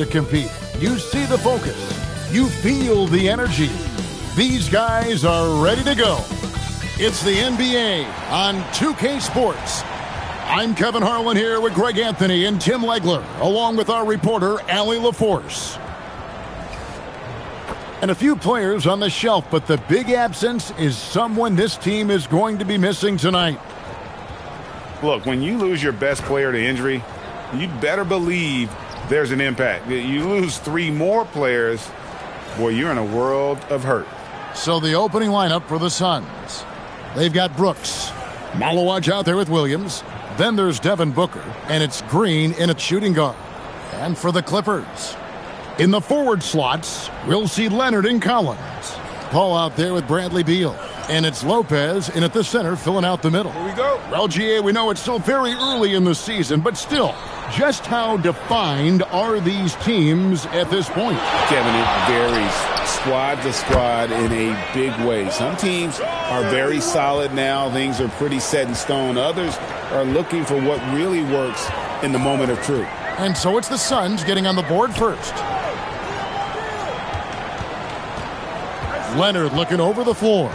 to compete. You see the focus. You feel the energy. These guys are ready to go. It's the NBA on 2K Sports. I'm Kevin Harlan here with Greg Anthony and Tim Legler, along with our reporter, Allie LaForce. And a few players on the shelf, but the big absence is someone this team is going to be missing tonight. Look, when you lose your best player to injury, you better believe there's an impact. You lose 3 more players, boy, you're in a world of hurt. So the opening lineup for the Suns. They've got Brooks. Malawaj out there with Williams. Then there's Devin Booker, and it's Green in at shooting guard. And for the Clippers, in the forward slots, we'll see Leonard and Collins. Paul out there with Bradley Beal. And it's Lopez in at the center, filling out the middle. Here we go. Well, GA, we know it's still very early in the season, but still, just how defined are these teams at this point? Kevin, it varies squad to squad in a big way. Some teams are very solid now. Things are pretty set in stone. Others are looking for what really works in the moment of truth. And so it's the Suns getting on the board first. Leonard looking over the floor.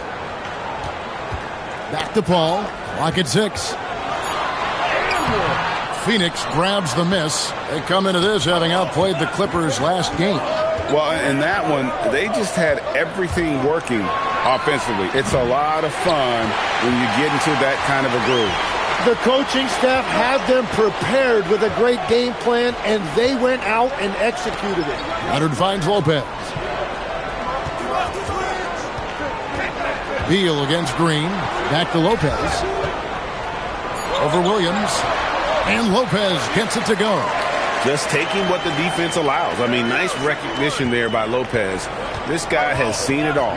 Back to Paul. Clock at 6. Phoenix grabs the miss. They come into this having outplayed the Clippers last game. Well, in that one, they just had everything working offensively. It's a lot of fun when you get into that kind of a groove. The coaching staff had them prepared with a great game plan, and they went out and executed it. Leonard finds Lopez. Beal against Green. Back to Lopez. Over Williams. And Lopez gets it to go. Just taking what the defense allows. I mean, nice recognition there by Lopez. This guy has seen it all.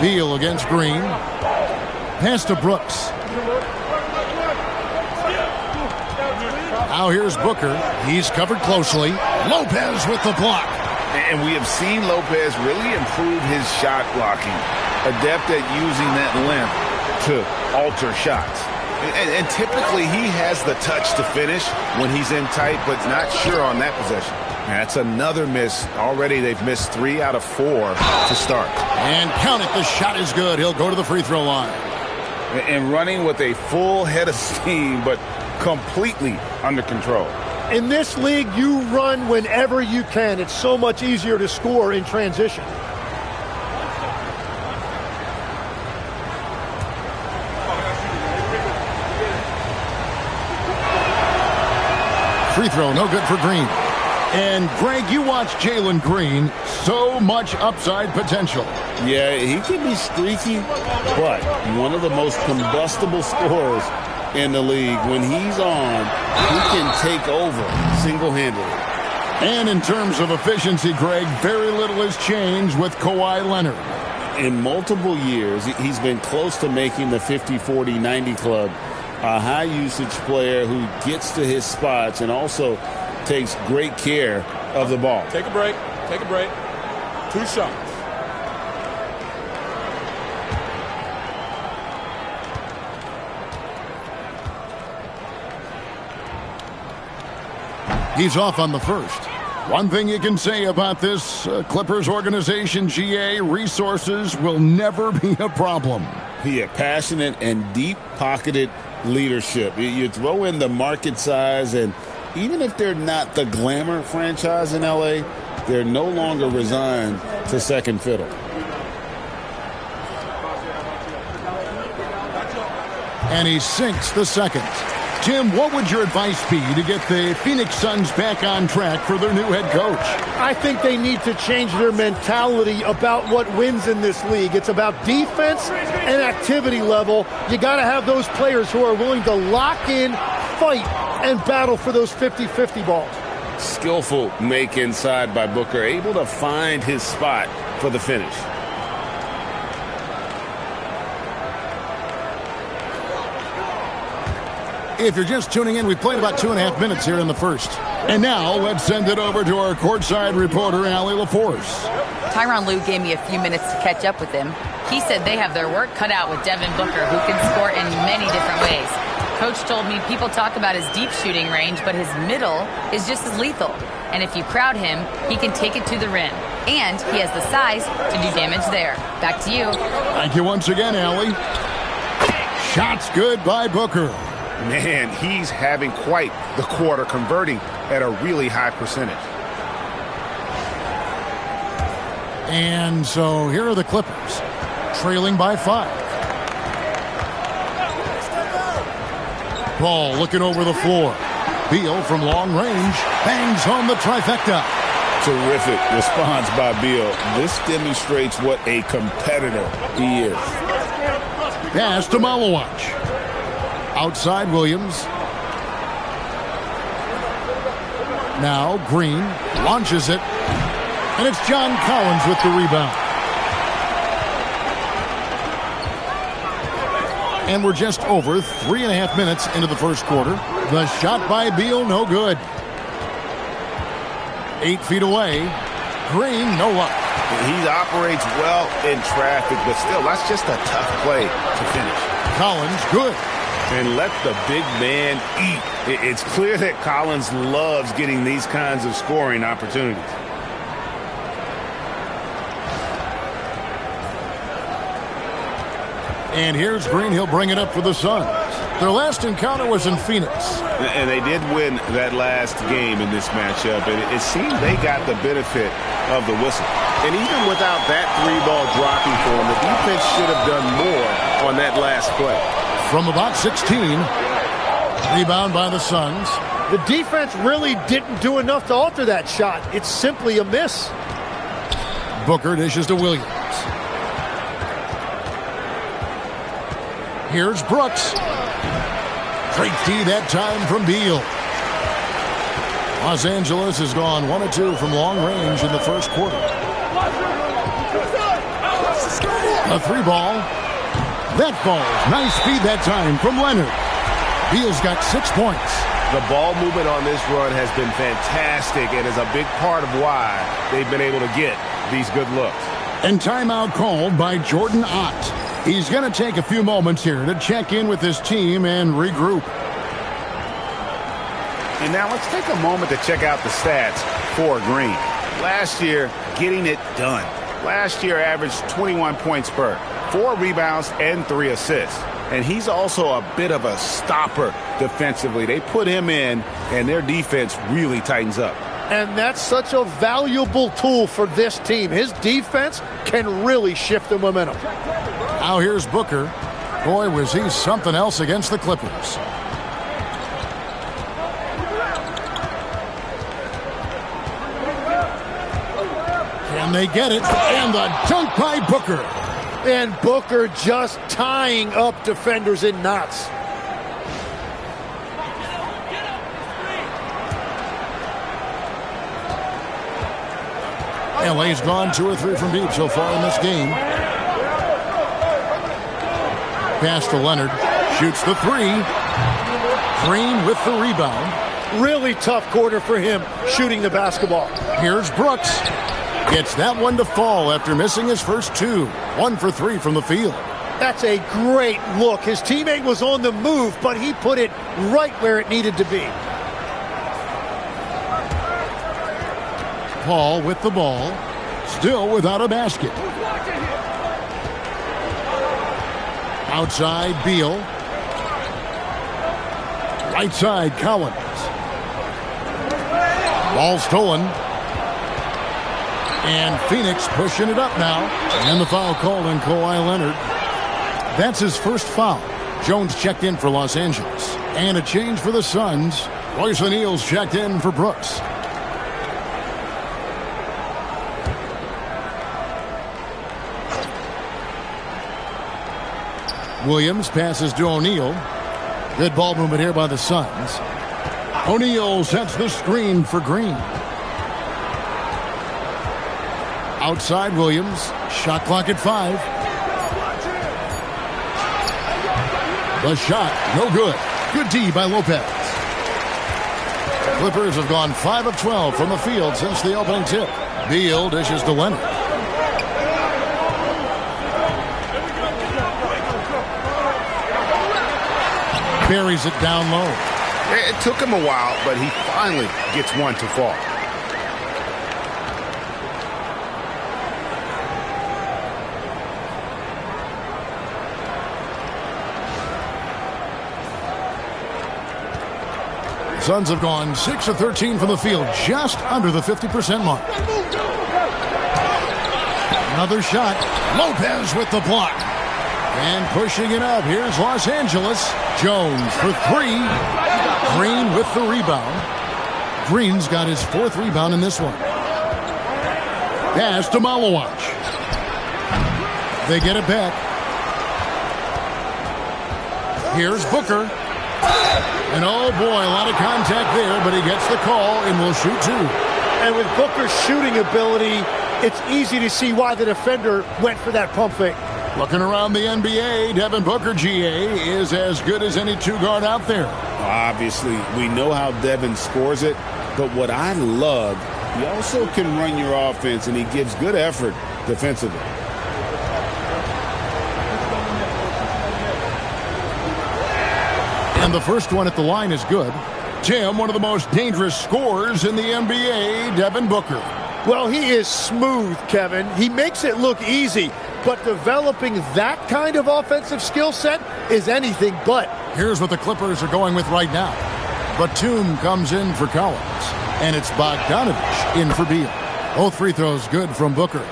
Beal against Green. Pass to Brooks. Now here's Booker. He's covered closely. Lopez with the block. And we have seen Lopez really improve his shot blocking. Adept at using that length to alter shots. And typically he has the touch to finish when he's in tight, but not sure on that possession. That's another miss. Already they've missed 3 out of 4 to start. And count it, the shot is good. He'll go to the free throw line. And running with a full head of steam, but completely under control. In this league, you run whenever you can. It's so much easier to score in transition. Free throw, no good for Green. And, Greg, you watch Jalen Green. So much upside potential. Yeah, he can be streaky, but one of the most combustible scorers in the league. When he's on, he can take over single-handedly. And in terms of efficiency, Greg, very little has changed with Kawhi Leonard. In multiple years, he's been close to making the 50-40-90 club. A high-usage player who gets to his spots and also takes great care of the ball. Take a break. Take a break. 2 shots. He's off on the first. One thing you can say about this Clippers organization, GA, resources will never be a problem. Yeah, passionate and deep-pocketed leadership. You throw in the market size, and even if they're not the glamour franchise in LA, they're no longer resigned to second fiddle. And he sinks the second. Tim, what would your advice be to get the Phoenix Suns back on track for their new head coach? I think they need to change their mentality about what wins in this league. It's about defense and activity level. You got to have those players who are willing to lock in, fight, and battle for those 50-50 balls. Skillful make inside by Booker, able to find his spot for the finish. If you're just tuning in, we've played about 2.5 minutes here in the first. And now, let's send it over to our courtside reporter, Allie LaForce. Tyronn Lue gave me a few minutes to catch up with him. He said they have their work cut out with Devin Booker, who can score in many different ways. Coach told me people talk about his deep shooting range, but his middle is just as lethal. And if you crowd him, he can take it to the rim. And he has the size to do damage there. Back to you. Thank you once again, Allie. Shots good by Booker. Man, he's having quite the quarter, converting at a really high percentage. And so here are the Clippers, trailing by 5. Ball looking over the floor. Beal from long range bangs home the trifecta. Terrific response by Beal. This demonstrates what a competitor he is. Pass to Malawach. Outside Williams. Now Green launches it. And it's John Collins with the rebound. And we're just over 3.5 minutes into the first quarter. The shot by Beal, no good. 8 feet away. Green, no luck. He operates well in traffic, but still, that's just a tough play to finish. Collins, good. And let the big man eat. It's clear that Collins loves getting these kinds of scoring opportunities. And here's Green. He'll bring it up for the Suns. Their last encounter was in Phoenix. And they did win that last game in this matchup. And it seemed they got the benefit of the whistle. And even without that 3-ball dropping for him, the defense should have done more on that last play. From about 16, rebound by the Suns. The defense really didn't do enough to alter that shot. It's simply a miss. Booker dishes to Williams. Here's Brooks. Straight D that time from Beal. Los Angeles has gone 1 of 2 from long range in the first quarter. A 3-ball. That falls. Nice speed that time from Leonard. Beal's got 6 points. The ball movement on this run has been fantastic and is a big part of why they've been able to get these good looks. And timeout called by Jordan Ott. He's going to take a few moments here to check in with his team and regroup. And now let's take a moment to check out the stats for Green. Last year, getting it done. Last year averaged 21 points per, 4 rebounds and 3 assists. And he's also a bit of a stopper defensively. They put him in, and their defense really tightens up. And that's such a valuable tool for this team. His defense can really shift the momentum. Now here's Booker. Boy, was he something else against the Clippers. Can they get it? And the dunk by Booker. And Booker just tying up defenders in knots. LA's gone 2 or 3 from deep so far in this game. Pass to Leonard. Shoots the 3. Green with the rebound. Really tough quarter for him shooting the basketball. Here's Brooks. Gets that one to fall after missing his first 2. 1 for 3 from the field. That's a great look. His teammate was on the move, but he put it right where it needed to be. Paul with the ball. Still without a basket. Outside, Beal. Right side, Collins. Ball stolen. And Phoenix pushing it up now. And the foul called on Kawhi Leonard. That's his first foul. Jones checked in for Los Angeles. And a change for the Suns. Royce O'Neal's checked in for Brooks. Williams passes to O'Neal. Good ball movement here by the Suns. O'Neal sets the screen for Green. Outside Williams. Shot clock at 5. The shot, no good. Good D by Lopez. Clippers have gone 5 of 12 from the field since the opening tip. Beal dishes to Leonard. buries it down low. It took him a while, but he finally gets one to fall. Suns have gone 6 of 13 from the field, just under the 50% mark. Another shot. Lopez with the block. And pushing it up. Here's Los Angeles. Jones for three. Green with the rebound. Green's got his fourth rebound in this one. Pass to Malawach. They get it back. Here's Booker. And oh boy, a lot of contact there, but he gets the call and will shoot two. And with Booker's shooting ability, it's easy to see why the defender went for that pump fake. Looking around the NBA, Devin Booker, GA, is as good as any two-guard out there. Obviously, we know how Devin scores it, but what I love, he also can run your offense, and he gives good effort defensively. And the first one at the line is good. Tim, one of the most dangerous scorers in the NBA, Devin Booker. Well, he is smooth, Kevin. He makes it look easy, but developing that kind of offensive skill set is anything but. Here's what the Clippers are going with right now. Batum comes in for Collins, and it's Bogdanovich in for Beal. Both free throws good from Booker.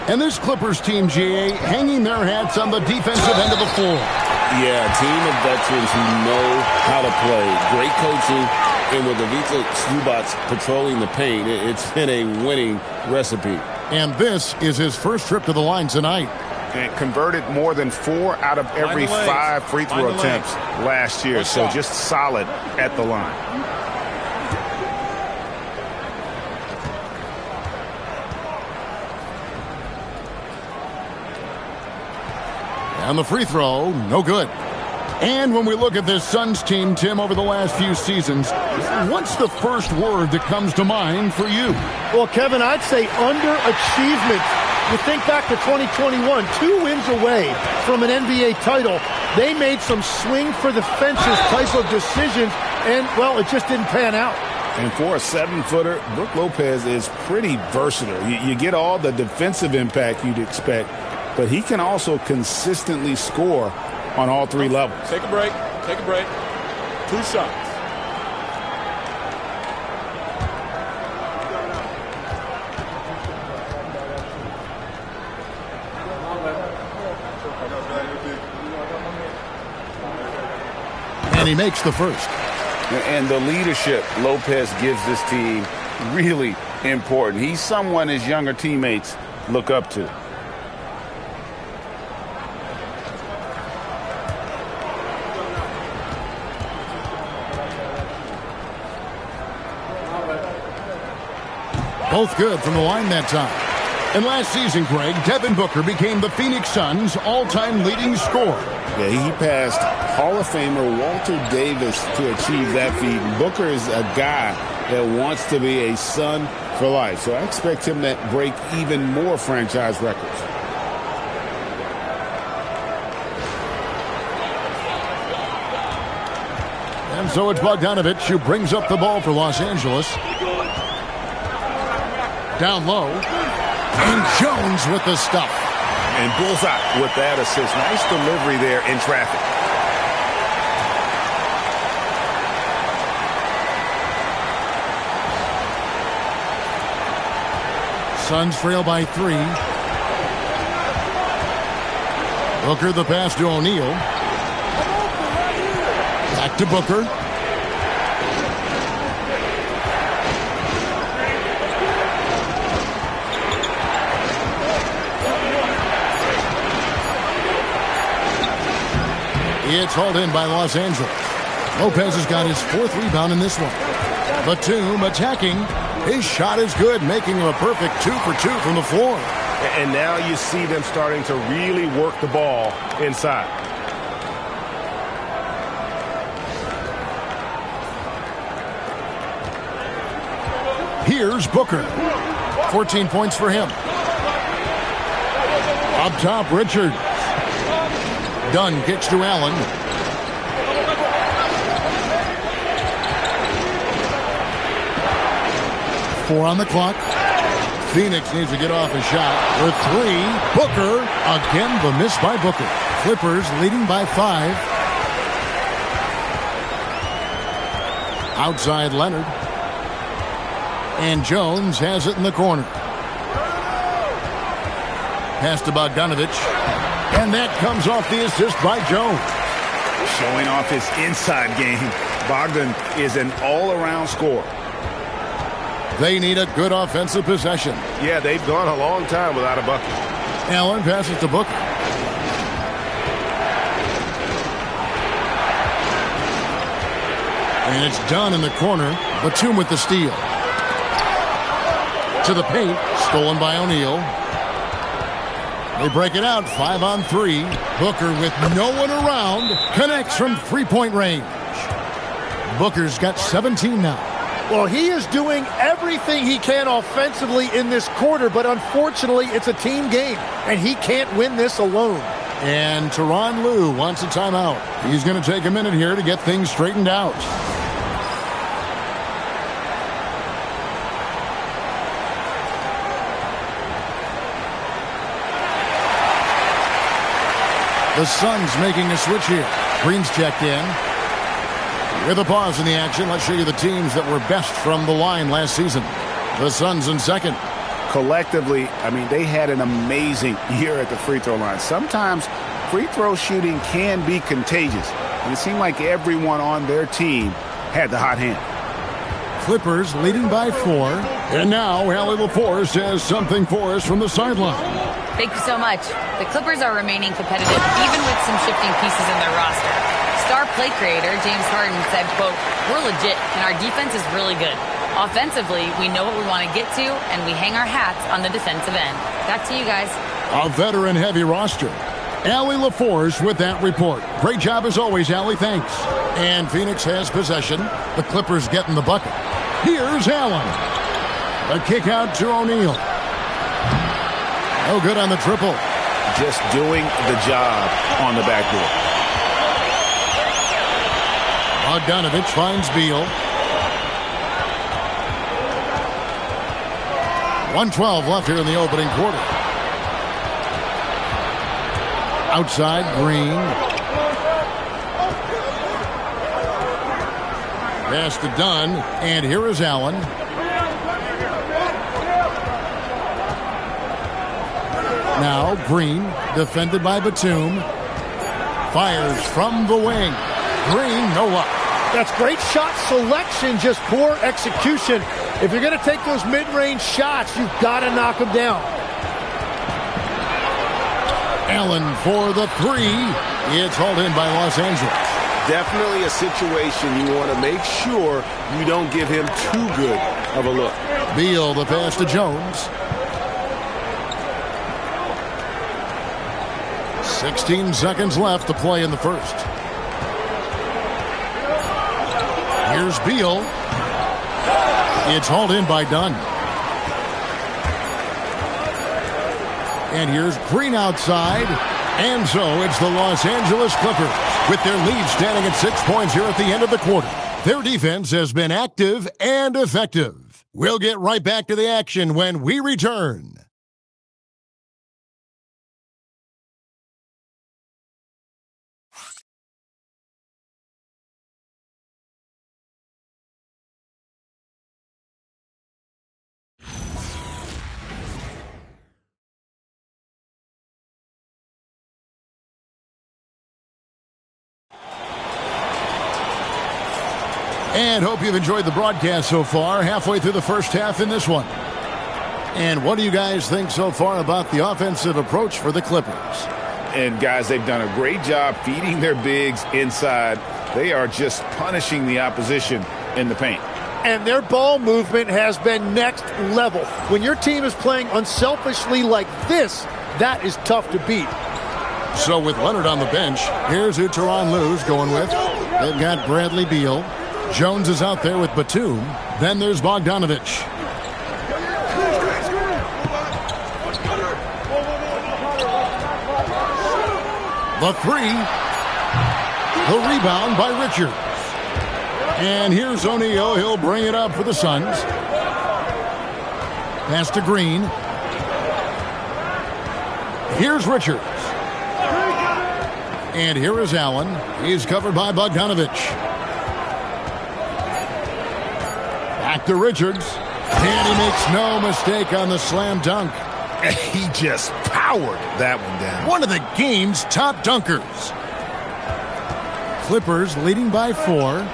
And this Clippers team, GA, hanging their hats on the defensive end of the floor. Yeah, a team of veterans who know how to play. Great coaching, and with Ivica Zubac patrolling the paint, it's been a winning recipe. And this is his first trip to the line tonight. And converted more than 4 out of every 5 free throw attempts last year. So just solid at the line. And the free throw, no good. And when we look at this Suns team, Tim, over the last few seasons, what's the first word that comes to mind for you? Well, Kevin, I'd say underachievement. You think back to 2021, 2 wins away from an NBA title. They made some swing for the fences type of decisions, and, well, it just didn't pan out. And for a 7-footer, Brook Lopez is pretty versatile. You get all the defensive impact you'd expect, but he can also consistently score on all 3 levels. Take a break. Take a break. 2 shots. And he makes the first. And the leadership Lopez gives this team really important. He's someone his younger teammates look up to. Both good from the line that time. And last season, Greg, Devin Booker became the Phoenix Suns' all-time leading scorer. Yeah, he passed Hall of Famer Walter Davis to achieve that feat. Booker is a guy that wants to be a Sun for life. So I expect him to break even more franchise records. And so it's Bogdanovich who brings up the ball for Los Angeles. Down low. And Jones with the stuff. And bullseye with that assist. Nice delivery there in traffic. Suns trail by 3. Booker the pass to O'Neal. Back to Booker. It's hauled in by Los Angeles. Lopez has got his 4th rebound in this one. Batum attacking. His shot is good, making him a perfect 2 for 2 from the floor. And now you see them starting to really work the ball inside. Here's Booker. 14 points for him. Up top, Richards. Dunn kicks to Allen. 4 on the clock. Phoenix needs to get off a shot. For 3, Booker. Again, the miss by Booker. Clippers leading by 5. Outside Leonard. And Jones has it in the corner. Pass to Bogdanovich. And that comes off the assist by Jones. Showing off his inside game. Bogdan is an all-around scorer. They need a good offensive possession. Yeah, they've gone a long time without a bucket. Allen passes to Booker. And it's done in the corner. Batum with the steal. To the paint. Stolen by O'Neal. They break it out. 5 on 3. Booker with no one around. Connects from three-point range. Booker's got 17 now. Well, he is doing everything he can offensively in this quarter, but unfortunately, it's a team game, and he can't win this alone. And Tyronn Lue wants a timeout. He's going to take a minute here to get things straightened out. The Suns making a switch here. Green's checked in. With a pause in the action, let's show you the teams that were best from the line last season. The Suns in second. Collectively, I mean, they had an amazing year at the free throw line. Sometimes free throw shooting can be contagious, and it seemed like everyone on their team had the hot hand. Clippers leading by 4. And now Allie LaForce has something for us from the sideline. Thank you so much. The Clippers are remaining competitive, even with some shifting pieces in their roster. Star play creator James Harden said, quote, "We're legit, and our defense is really good. Offensively, we know what we want to get to, and we hang our hats on the defensive end." Back to you guys. A veteran-heavy roster. Allie LaForce with that report. Great job as always, Allie. Thanks. And Phoenix has possession. The Clippers getting the bucket. Here's Allen. A kick out to O'Neal. No good on the triple. Just doing the job on the backboard. Bogdanovich finds Beal. 1:12 left here in the opening quarter. Outside, Green. Pass to Dunn, and here is Allen. Now Green, defended by Batum. Fires from the wing. Green, no luck. That's great shot selection, just poor execution. If you're going to take those mid-range shots, you've got to knock them down. Allen for the 3. It's hauled in by Los Angeles. Definitely a situation you want to make sure you don't give him too good of a look. Beal, the pass to Jones. 16 seconds left to play in the first. Here's Beal. It's hauled in by Dunn. And here's Green outside. And so it's the Los Angeles Clippers with their lead standing at 6 points here at the end of the quarter. Their defense has been active and effective. We'll get right back to the action when we return. And hope you've enjoyed the broadcast so far. Halfway through the first half in this one. And what do you guys think so far about the offensive approach for the Clippers? And, guys, they've done a great job feeding their bigs inside. They are just punishing the opposition in the paint. And their ball movement has been next level. When your team is playing unselfishly like this, that is tough to beat. So with Leonard on the bench, here's who Tyronn Lue's going with. They've got Bradley Beal. Jones is out there with Batum. Then there's Bogdanovich. The 3. The rebound by Richards. And here's O'Neal. He'll bring it up for the Suns. Pass to Green. Here's Richards. And here is Allen. He's covered by Bogdanovich. Back to Richards. And he makes no mistake on the slam dunk. He just powered that one down. One of the game's top dunkers. Clippers leading by 4.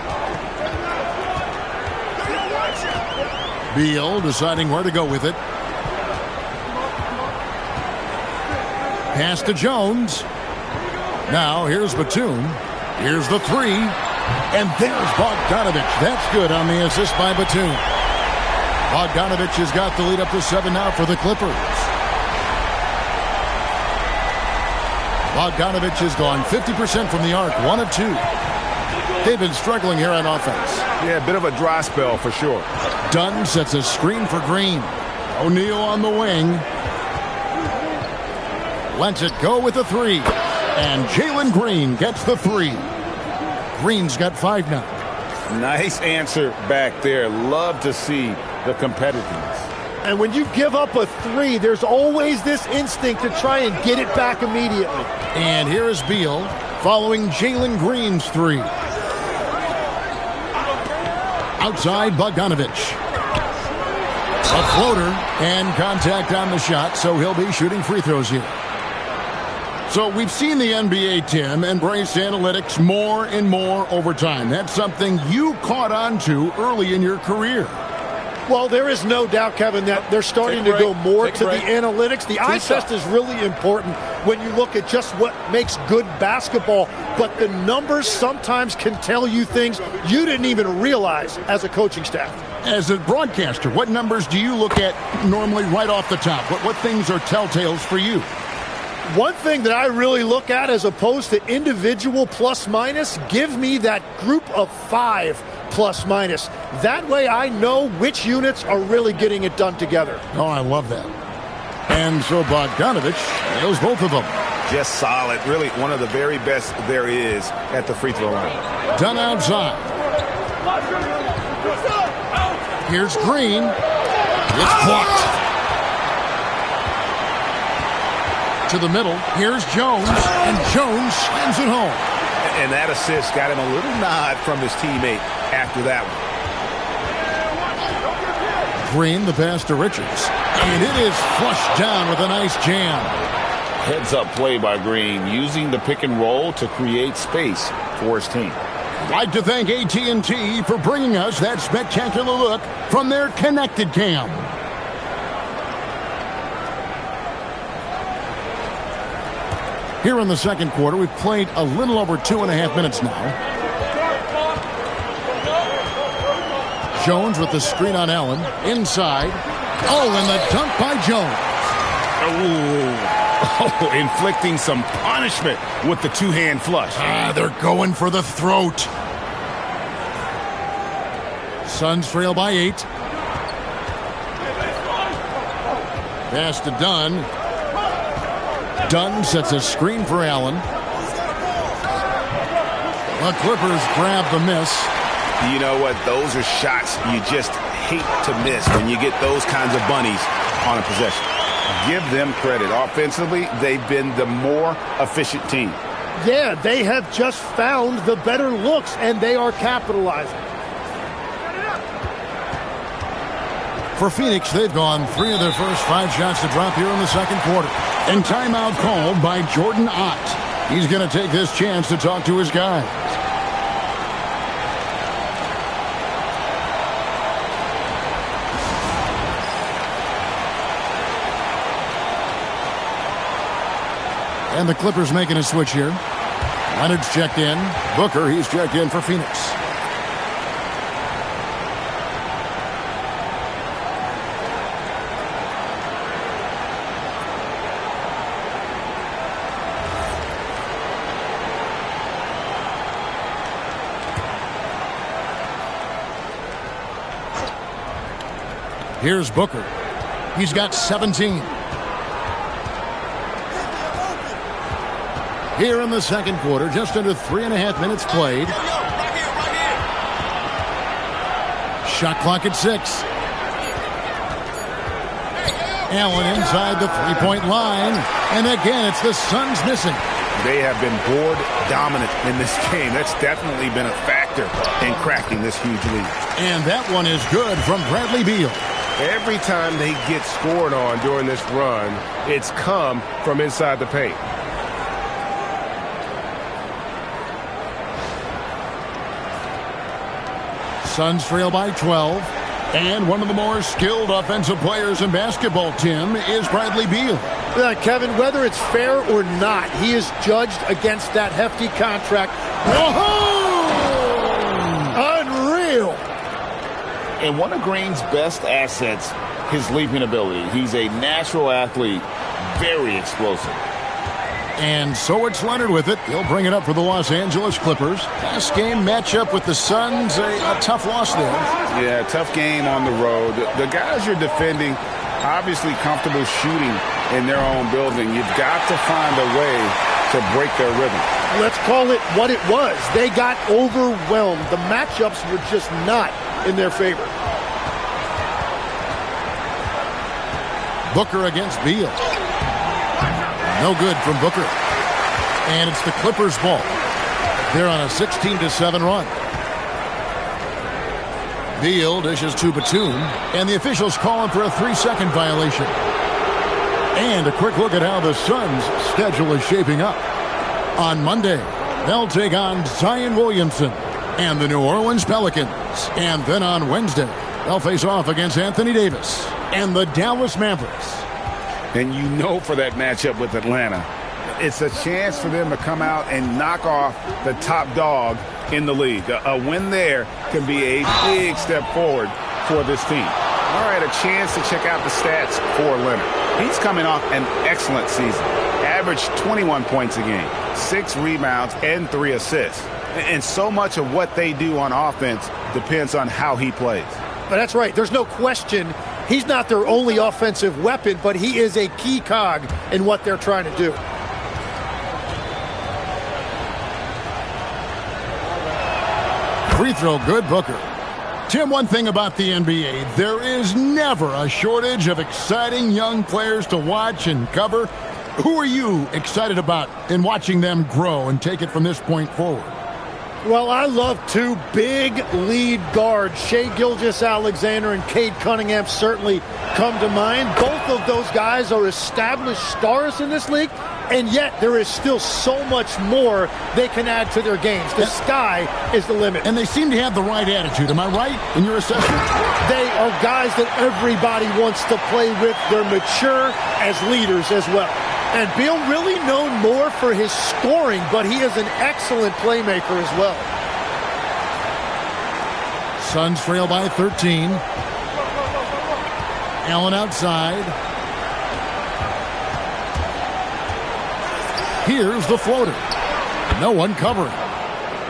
Beal deciding where to go with it. Pass to Jones. Now here's Batum. Here's the 3. And there's Bogdanovich. That's good on the assist by Batum. Bogdanovich has got the lead up to 7 now for the Clippers. Bogdanovich has gone 50% from the arc, 1 of 2. They've been struggling here on offense. Yeah, a bit of a dry spell for sure. Dunn sets a screen for Green. O'Neal on the wing. Lets it go with the 3. And Jalen Green gets the 3. Green's got 5 now. Nice answer back there. Love to see the competitiveness. And when you give up a 3, there's always this instinct to try and get it back immediately. And here is Beal following Jalen Green's 3. Outside Bogdanovich. A floater and contact on the shot, so he'll be shooting free throws here. So we've seen the NBA, Tim, embrace analytics more and more over time. That's something you caught on to early in your career. Well, there is no doubt, Kevin, that they're starting to go more to the analytics. The eye test is really important when you look at just what makes good basketball. But the numbers sometimes can tell you things you didn't even realize as a coaching staff. As a broadcaster, what numbers do you look at normally right off the top? What things are telltales for you? One thing that I really look at as opposed to individual plus minus, give me that group of 5 plus minus. That way I know which units are really getting it done together. Oh, I love that. And so Bogdanovich nails both of them. Just solid. Really one of the very best there is at the free throw line. Done outside. Here's Green. It's blocked. To the middle. Here's Jones. And Jones slams it home. And that assist got him a little nod from his teammate after that one. Green, the pass to Richards. And it is flushed down with a nice jam. Heads-up play by Green, using the pick and roll to create space for his team. I'd like to thank AT&T for bringing us that spectacular look from their Connected Cam. Here in the second quarter, we've played a little over 2.5 minutes now. Jones with the screen on Allen. Inside. Oh, and the dunk by Jones. Oh, inflicting some punishment with the two-hand flush. They're going for the throat. Suns trail by 8. Pass to Dunn. Dunn sets a screen for Allen. The Clippers grab the miss. You know what? Those are shots you just hate to miss when you get those kinds of bunnies on a possession. Give them credit. Offensively, they've been the more efficient team. Yeah, they have just found the better looks, and they are capitalizing. For Phoenix, they've gone 3 of their first 5 shots to drop here in the second quarter. And timeout called by Jordan Ott. He's going to take this chance to talk to his guys. And the Clippers making a switch here. Leonard's checked in. Booker, he's checked in for Phoenix. Here's Booker. He's got 17. Here in the second quarter, just under 3.5 minutes played. Shot clock at 6. Allen inside the three-point line. And again, it's the Suns missing. They have been board dominant in this game. That's definitely been a factor in cracking this huge lead. And that one is good from Bradley Beal. Every time they get scored on during this run, it's come from inside the paint. Suns trail by 12. And one of the more skilled offensive players in basketball, Tim, is Bradley Beal. Kevin, whether it's fair or not, he is judged against that hefty contract. Whoa! Unreal! And one of Green's best assets, his leaping ability. He's a natural athlete, very explosive. And so it's Leonard with it. He'll bring it up for the Los Angeles Clippers. Last game matchup with the Suns, a tough loss there. Yeah, tough game on the road. The guys you're defending, obviously comfortable shooting in their own building. You've got to find a way to break their rhythm. Let's call it what it was. They got overwhelmed. The matchups were just not in their favor. Booker against Beal. No good from Booker. And it's the Clippers' ball. They're on a 16-7 run. Beal dishes to Batum, and the officials call him for a 3-second violation. And a quick look at how the Suns' schedule is shaping up. On Monday, they'll take on Zion Williamson and the New Orleans Pelicans. And then on Wednesday, they'll face off against Anthony Davis and the Dallas Mavericks. And you know, for that matchup with Atlanta, it's a chance for them to come out and knock off the top dog in the league. A win there can be a big step forward for this team. All right, a chance to check out the stats for Leonard. He's coming off an excellent season. Averaged 21 points a game, 6 rebounds, and 3 assists. And so much of what they do on offense depends on how he plays. But that's right. There's no question. He's not their only offensive weapon, but he is a key cog in what they're trying to do. Free throw good, Booker. Tim, one thing about the NBA, there is never a shortage of exciting young players to watch and cover. Who are you excited about in watching them grow and take it from this point forward? Well, I love two big lead guards. Shai Gilgeous-Alexander and Cade Cunningham certainly come to mind. Both of those guys are established stars in this league, and yet there is still so much more they can add to their games. The sky is the limit. And they seem to have the right attitude. Am I right in your assessment? They are guys that everybody wants to play with. They're mature as leaders as well. And Beal really known more for his scoring, but he is an excellent playmaker as well. Suns trail by 13. Allen outside. Here's the floater. No one covering.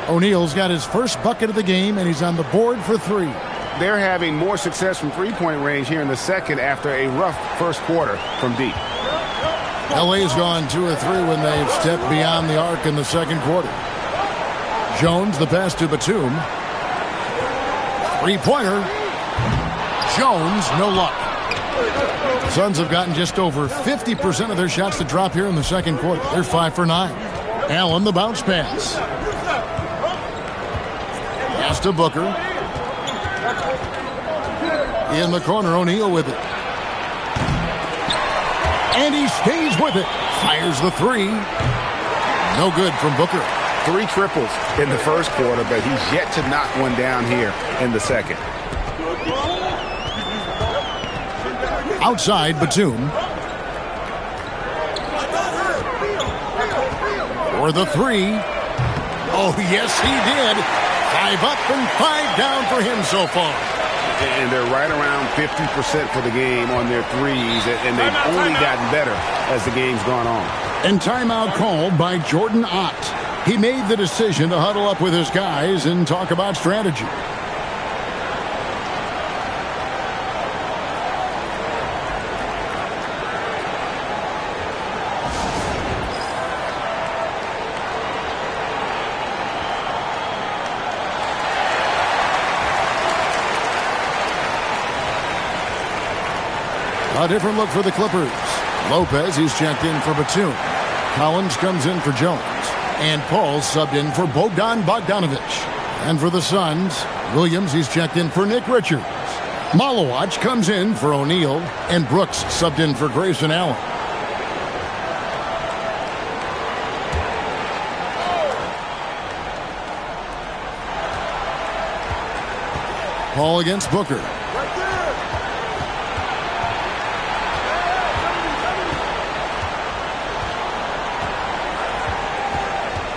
O'Neal's got his first bucket of the game, and he's on the board for 3. They're having more success from three-point range here in the second after a rough first quarter from deep. LA's gone 2 or 3 when they've stepped beyond the arc in the second quarter. Jones, the pass to Batum. Three-pointer. Jones, no luck. Suns have gotten just over 50% of their shots to drop here in the second quarter. They're 5 for 9. Allen, the bounce pass. Pass to Booker. In the corner, O'Neal with it. And he stays with it. Fires the 3. No good from Booker. 3 triples in the first quarter, but he's yet to knock one down here in the second. Outside, Batum. For the 3. Oh, yes, he did. 5 up and 5 down for him so far. And they're right around 50% for the game on their threes, and they've only gotten better as the game's gone on. And timeout called by Jordan Ott. He made the decision to huddle up with his guys and talk about strategy. A different look for the Clippers. Lopez, he's checked in for Batum. Collins comes in for Jones. And Paul subbed in for Bogdan Bogdanovic. And for the Suns, Williams, he's checked in for Nick Richards. Malowacz comes in for O'Neal. And Brooks subbed in for Grayson Allen. Paul against Booker.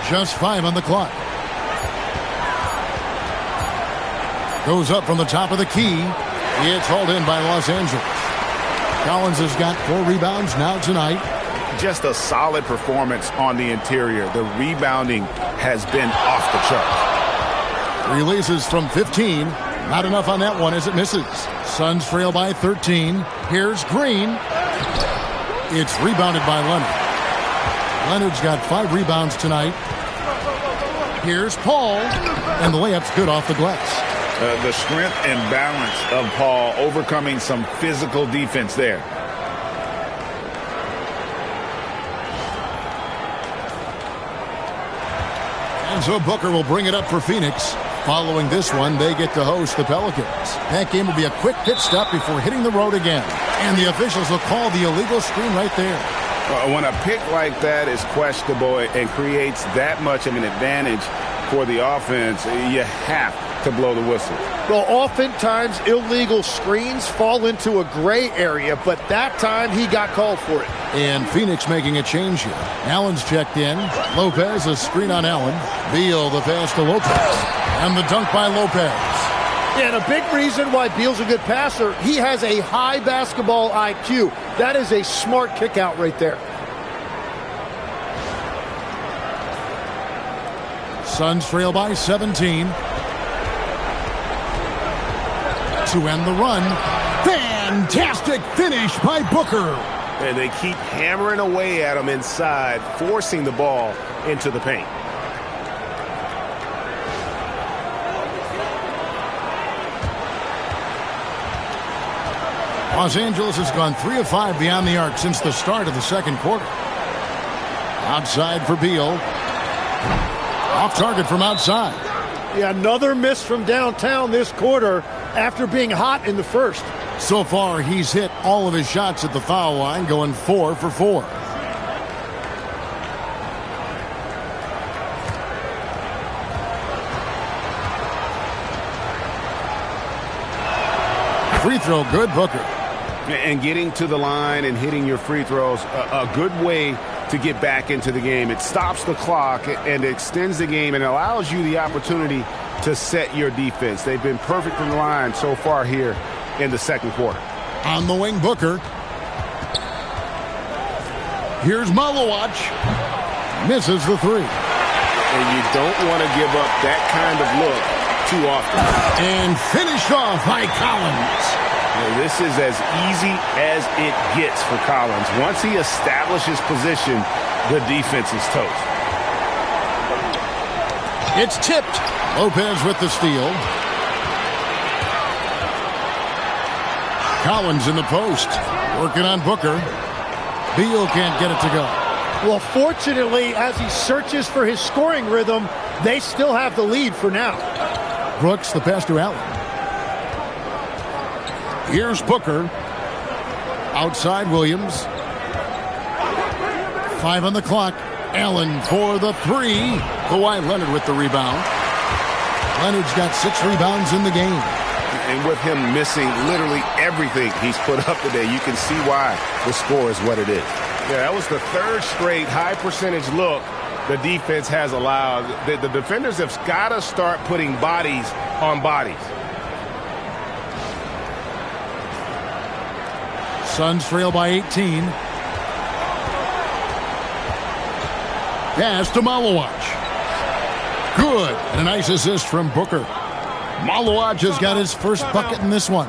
Just 5 on the clock. Goes up from the top of the key. It's hauled in by Los Angeles. Collins has got 4 rebounds now tonight. Just a solid performance on the interior. The rebounding has been off the charts. Releases from 15. Not enough on that one as it misses. Suns trail by 13. Here's Green. It's rebounded by Leonard. Leonard's got 5 rebounds tonight. Here's Paul. And the layup's good off the glass. The strength and balance of Paul overcoming some physical defense there. And so Booker will bring it up for Phoenix. Following this one, they get to host the Pelicans. That game will be a quick pit stop before hitting the road again. And the officials will call the illegal screen right there. When a pick like that is questionable and creates that much of an advantage for the offense, you have to blow the whistle. Well, oftentimes illegal screens fall into a gray area, but that time he got called for it. And Phoenix making a change here. Allen's checked in. Lopez, a screen on Allen. Beal, the pass to Lopez. And the dunk by Lopez. And a big reason why Beal's a good passer, he has a high basketball IQ. That is a smart kick out right there. Suns trail by 17. To end the run. Fantastic finish by Booker. And they keep hammering away at him inside, forcing the ball into the paint. Los Angeles has gone 3 of 5 beyond the arc since the start of the second quarter. Outside for Beal. Off target from outside. Yeah, another miss from downtown this quarter after being hot in the first. So far, he's hit all of his shots at the foul line, going 4 for 4. Free throw good, Booker. And getting to the line and hitting your free throws, a good way to get back into the game. It stops the clock and extends the game and allows you the opportunity to set your defense. They've been perfect from the line so far here in the second quarter. On the wing, Booker. Here's Malowacz. Misses the 3. And you don't want to give up that kind of look too often. And finished off by Collins. This is as easy as it gets for Collins. Once he establishes position, the defense is toast. It's tipped. Lopez with the steal. Collins in the post. Working on Booker. Beal can't get it to go. Well, fortunately, as he searches for his scoring rhythm, they still have the lead for now. Brooks, the pass to Allen. Here's Booker. Outside Williams. 5 on the clock. Allen for the 3. Kawhi Leonard with the rebound. Leonard's got 6 rebounds in the game. And with him missing literally everything he's put up today, you can see why the score is what it is. Yeah, that was the 3rd straight high percentage look the defense has allowed. The defenders have got to start putting bodies on bodies. Suns trail by 18. Pass to Malowacz. Good. And a nice assist from Booker. Malowacz has got his first bucket in this one.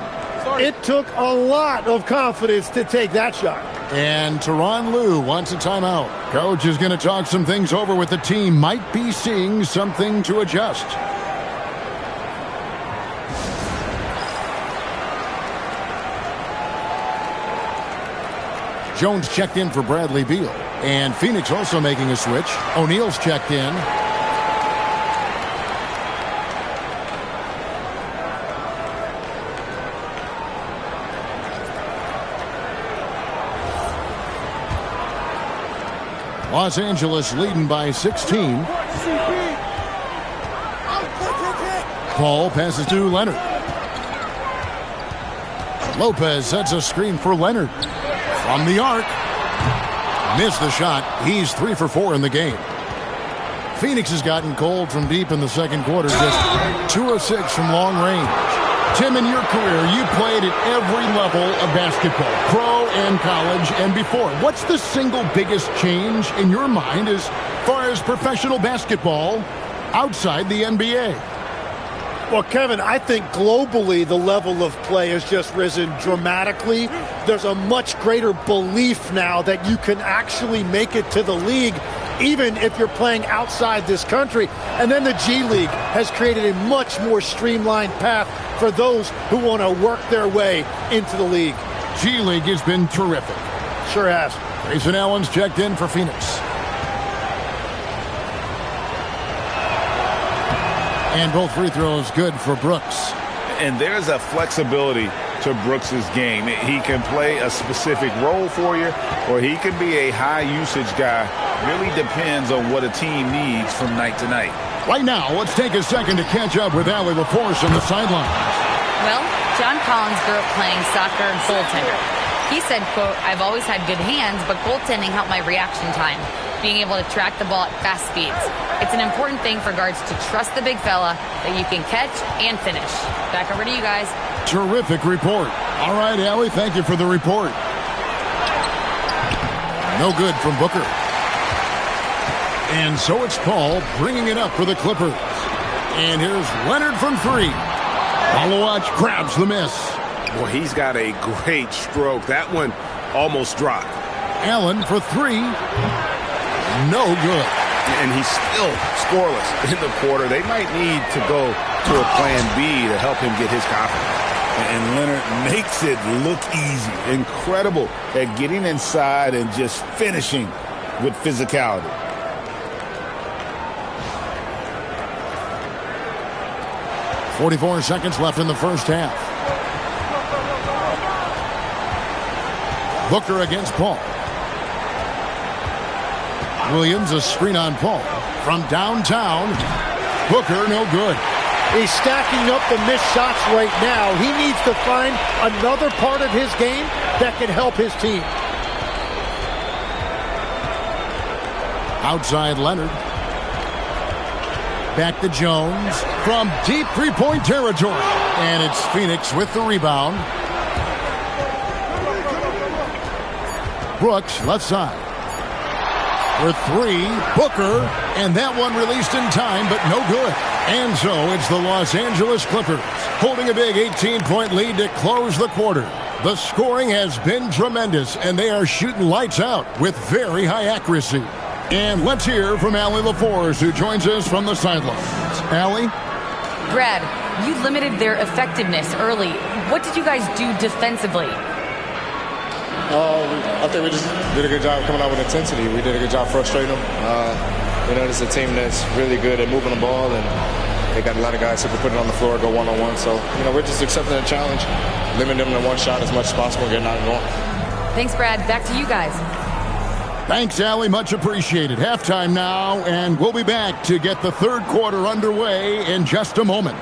It took a lot of confidence to take that shot. And Tyronn Lue wants a timeout. Coach is going to talk some things over with the team. Might be seeing something to adjust. Jones checked in for Bradley Beal. And Phoenix also making a switch. O'Neal's checked in. Los Angeles leading by 16. Paul passes to Leonard. Lopez sets a screen for Leonard. From the arc. Missed the shot. He's 3 for 4 in the game. Phoenix has gotten cold from deep in the second quarter. Just 2 of 6 from long range. Tim, in your career, you played at every level of basketball, pro and college and before. What's the single biggest change in your mind as far as professional basketball outside the NBA? Well, Kevin, I think globally the level of play has just risen dramatically. There's a much greater belief now that you can actually make it to the league, even if you're playing outside this country. And then the G League has created a much more streamlined path for those who want to work their way into the league. G League has been terrific. Sure has. Grayson Allen's checked in for Phoenix. And both free throws good for Brooks. And there's a flexibility to Brooks's game. He can play a specific role for you, or he can be a high-usage guy. Really depends on what a team needs from night to night. Right now, let's take a second to catch up with Allie LaForce on the sidelines. Well, John Collins grew up playing soccer and goaltender. He said, quote, "I've always had good hands, but goaltending helped my reaction time, being able to track the ball at fast speeds. It's an important thing for guards to trust the big fella that you can catch and finish." Back over to you guys. Terrific report. All right, Allie, thank you for the report. No good from Booker. And so it's Paul bringing it up for the Clippers. And here's Leonard from 3. Malawach grabs the miss. Well, he's got a great stroke. That one almost dropped. Allen for 3. No good. And he's still scoreless in the quarter. They might need to go to a plan B to help him get his confidence. And Leonard makes it look easy. Incredible at getting inside and just finishing with physicality. .44 seconds left in the first half. Booker against Paul. Williams, a screen on Paul. From downtown, Booker, no good. He's stacking up the missed shots right now. He needs to find another part of his game that can help his team. Outside Leonard. Back to Jones from deep three-point territory. And it's Phoenix with the rebound. Brooks, left side. For 3, Booker, and that one released in time, but no good. And so it's the Los Angeles Clippers holding a big 18-point lead to close the quarter. The scoring has been tremendous, and they are shooting lights out with very high accuracy. And let's hear from Allie LaForce, who joins us from the sidelines. Allie? Brad, you limited their effectiveness early. What did you guys do defensively? I think we just did a good job coming out with intensity. We did a good job frustrating them. This is a team that's really good at moving the ball, and they got a lot of guys who can put it on the floor, go one-on-one. So, we're just accepting the challenge, limiting them to one shot as much as possible, getting out and going. Thanks, Brad. Back to you guys. Thanks, Allie. Much appreciated. Halftime now, and we'll be back to get the third quarter underway in just a moment.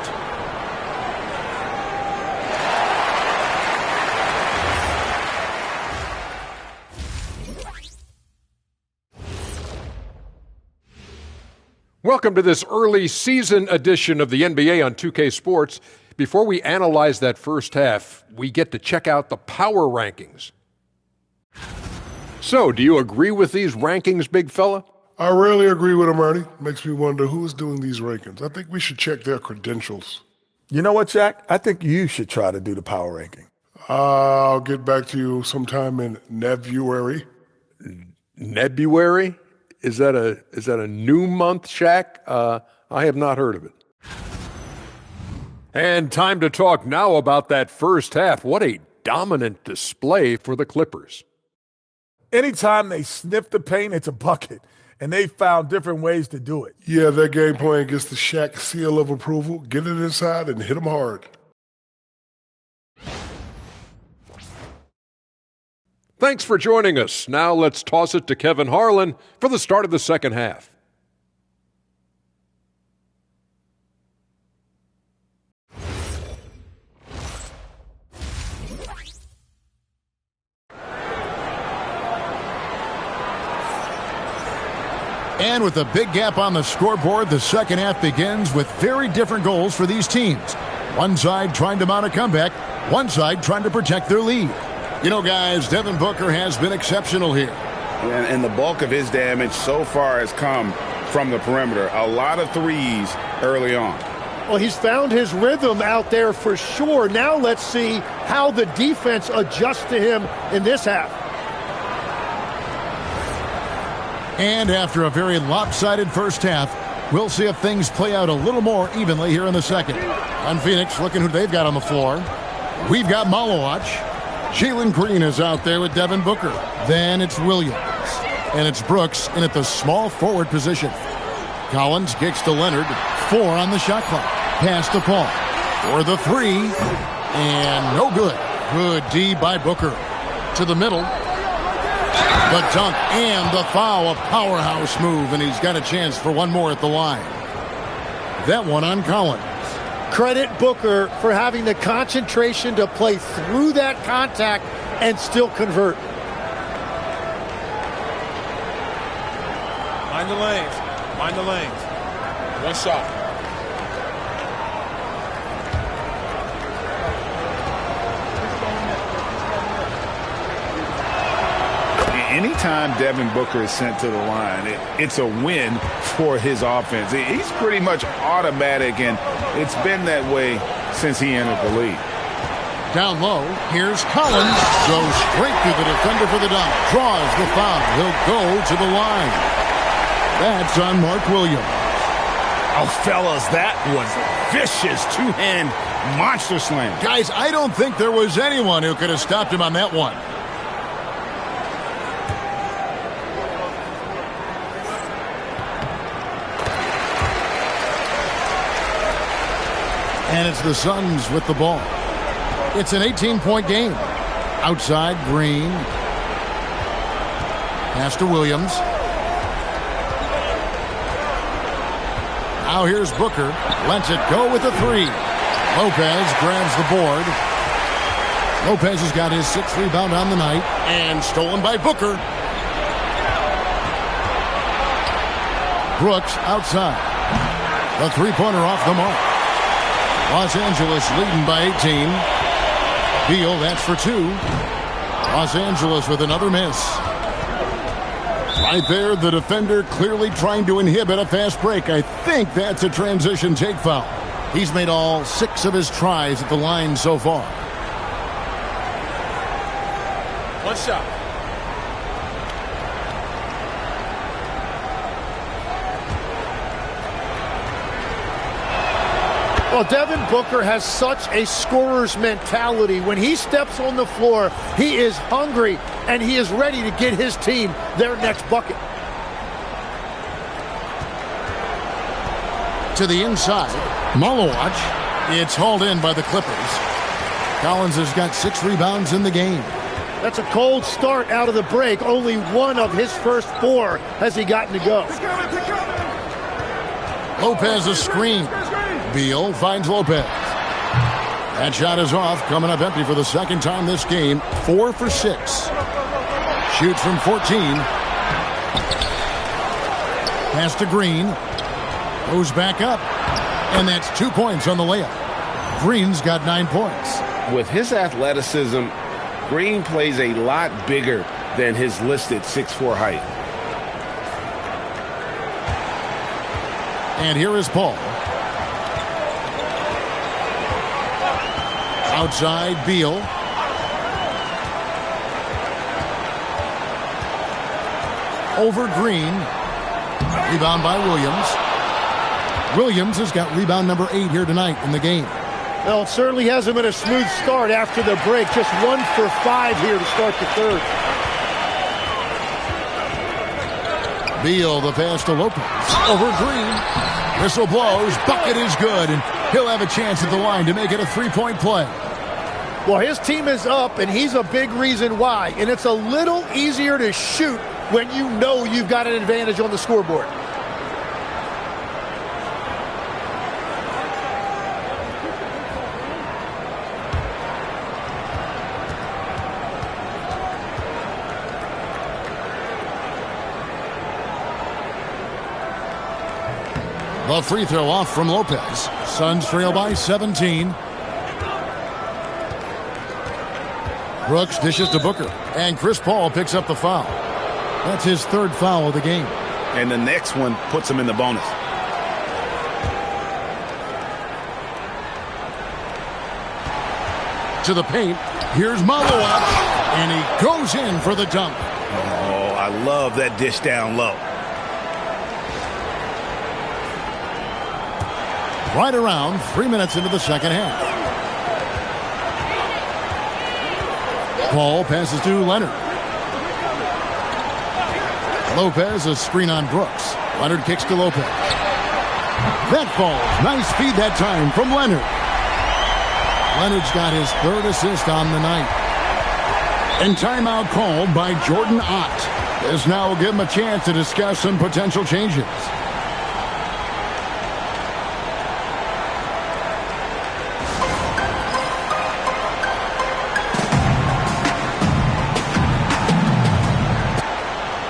Welcome to this early season edition of the NBA on 2K Sports. Before we analyze that first half, we get to check out the power rankings. So, do you agree with these rankings, big fella? I rarely agree with them, Ernie. Makes me wonder who's doing these rankings. I think we should check their credentials. You know what, Jack? I think you should try to do the power ranking. I'll get back to you sometime in Nebuary. Nebuary? Is that a new month, Shaq? I have not heard of it. And time to talk now about that first half. What a dominant display for the Clippers. Anytime they sniff the paint, it's a bucket. And they found different ways to do it. Yeah, that game plan gets the Shaq seal of approval. Get it inside and hit them hard. Thanks for joining us. Now let's toss it to Kevin Harlan for the start of the second half. And with a big gap on the scoreboard, the second half begins with very different goals for these teams. One side trying to mount a comeback, one side trying to protect their lead. You know, guys, Devin Booker has been exceptional here. And the bulk of his damage so far has come from the perimeter. A lot of threes early on. Well, he's found his rhythm out there for sure. Now let's see how the defense adjusts to him in this half. And after a very lopsided first half, we'll see if things play out a little more evenly here in the second. On Phoenix, looking who they've got on the floor. We've got Malowacz. Jalen Green is out there with Devin Booker. Then it's Williams. And it's Brooks in at the small forward position. Collins kicks to Leonard. 4 on the shot clock. Pass to Paul. For the 3. And no good. Good D by Booker. To the middle. The dunk and the foul, a powerhouse move, and he's got a chance for one more at the line. That one on Collins. Credit Booker for having the concentration to play through that contact and still convert. Mind the lanes. Mind the lanes. One shot. Anytime Devin Booker is sent to the line, it's a win for his offense. He's pretty much automatic, and it's been that way since he entered the league. Down low, here's Collins. Goes straight through the defender for the dunk. Draws the foul. He'll go to the line. That's on Mark Williams. Oh, fellas, that was vicious two-hand monster slam. Guys, I don't think there was anyone who could have stopped him on that one. And it's the Suns with the ball. It's an 18-point game. Outside, Green. Pass to Williams. Now here's Booker. Lets it go with the 3. Lopez grabs the board. Lopez has got his 6th rebound on the night. And stolen by Booker. Brooks outside. The three-pointer off the mark. Los Angeles leading by 18. Beal, that's for 2. Los Angeles with another miss. Right there, the defender clearly trying to inhibit a fast break. I think that's a transition take foul. He's made all 6 of his tries at the line so far. One shot. Well, Devin Booker has such a scorer's mentality. When he steps on the floor, he is hungry, and he is ready to get his team their next bucket. To the inside, Malowacz. It's hauled in by the Clippers. Collins has got 6 rebounds in the game. That's a cold start out of the break. Only one of his first 4 has he gotten to go. Lopez a screen. Beal finds Lopez. That shot is off, coming up empty for the second time this game. 4 for 6. Shoots from 14. Pass to Green. Goes back up. And that's 2 points on the layup. Green's got 9 points. With his athleticism, Green plays a lot bigger than his listed 6'4" height. And here is Paul. Outside, Beal. Over Green. Rebound by Williams. Williams has got rebound number 8 here tonight in the game. Well, it certainly hasn't been a smooth start after the break. Just 1 for 5 here to start the third. Beal, the pass to Lopez. Over Green. Whistle blows. Bucket is good, and he'll have a chance at the line to make it a 3-point play. Well, his team is up, and he's a big reason why. And it's a little easier to shoot when you know you've got an advantage on the scoreboard. The free throw off from Lopez. Suns trail by 17. Brooks dishes to Booker, and Chris Paul picks up the foul. That's his third foul of the game. And the next one puts him in the bonus. To the paint, here's Malowat, and he goes in for the dunk. Oh, I love that dish down low. Right around 3 minutes into the second half. Paul passes to Leonard. Lopez, a screen on Brooks. Leonard kicks to Lopez. That falls. Nice feed that time from Leonard. Leonard's got his third assist on the night. And timeout called by Jordan Ott. This now will give him a chance to discuss some potential changes.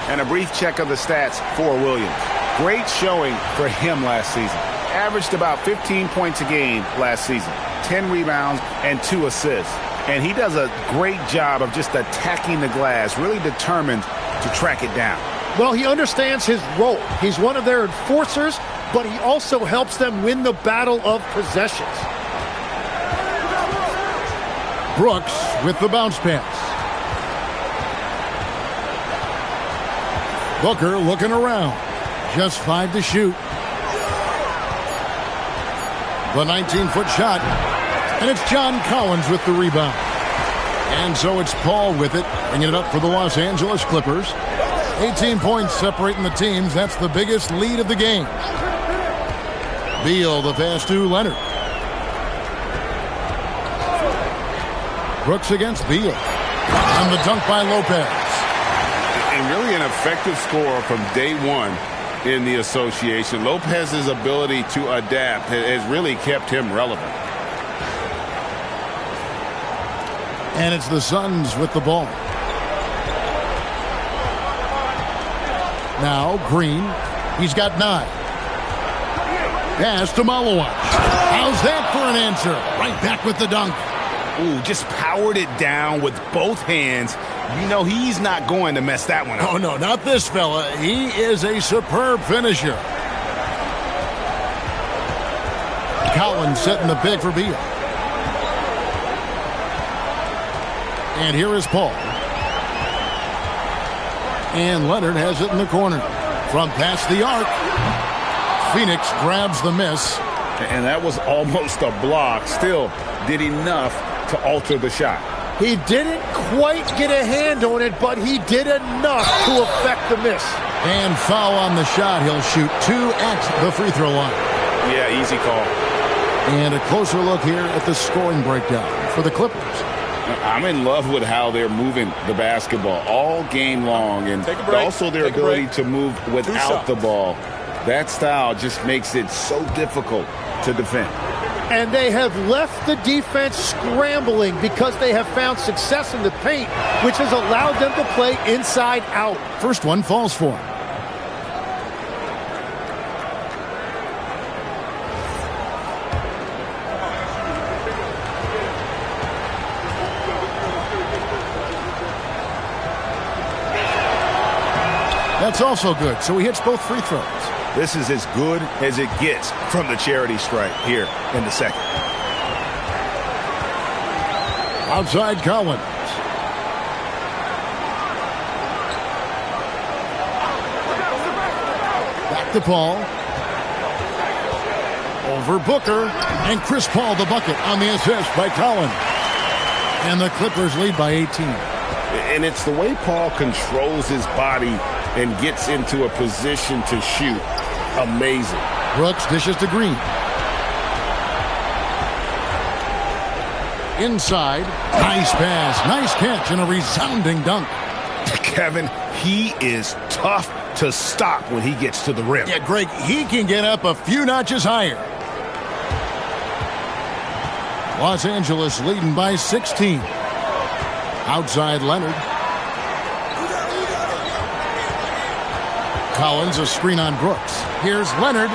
And a brief check of the stats for Williams. Great showing for him last season. Averaged about 15 points a game last season. 10 rebounds and 2 assists. And he does a great job of just attacking the glass, really determined to track it down. Well, he understands his role. He's one of their enforcers, but he also helps them win the battle of possessions. Brooks with the bounce pass. Booker looking around. Just 5 to shoot. The 19-foot shot. And it's John Collins with the rebound. And so it's Paul with it, bringing it up for the Los Angeles Clippers. 18 points separating the teams. That's the biggest lead of the game. Beal, the pass to Leonard. Brooks against Beal. And the dunk by Lopez. And really an effective scorer from day one in the association. Lopez's ability to adapt has really kept him relevant. And it's the Suns with the ball. Now Green. He's got 9. Pass to Malowat. How's that for an answer? Right back with the dunk. Ooh, just powered it down with both hands. You know he's not going to mess that one up. Oh, no, not this fella. He is a superb finisher. Collins setting the pick for Beal. And here is Paul. And Leonard has it in the corner. From past the arc. Phoenix grabs the miss. And that was almost a block. Still did enough to alter the shot. He didn't quite get a hand on it, but he did enough to affect the miss. And foul on the shot. He'll shoot 2 at the free throw line. Yeah, easy call. And a closer look here at the scoring breakdown for the Clippers. I'm in love with how they're moving the basketball all game long, and also their ability to move without the ball. That style just makes it so difficult to defend. And they have left the defense scrambling because they have found success in the paint, which has allowed them to play inside out. First one falls for him. That's also good, so he hits both free throws. This is as good as it gets from the charity stripe here in the second. Outside Collins. Back to Paul. Over Booker. And Chris Paul the bucket on the assist by Collins. And the Clippers lead by 18. And it's the way Paul controls his body and gets into a position to shoot. Amazing. Brooks dishes to Green. Inside. Nice pass. Nice catch and a resounding dunk. Kevin, he is tough to stop when he gets to the rim. Yeah, Greg, he can get up a few notches higher. Los Angeles leading by 16. Outside Leonard. Collins, a screen on Brooks. Here's Leonard.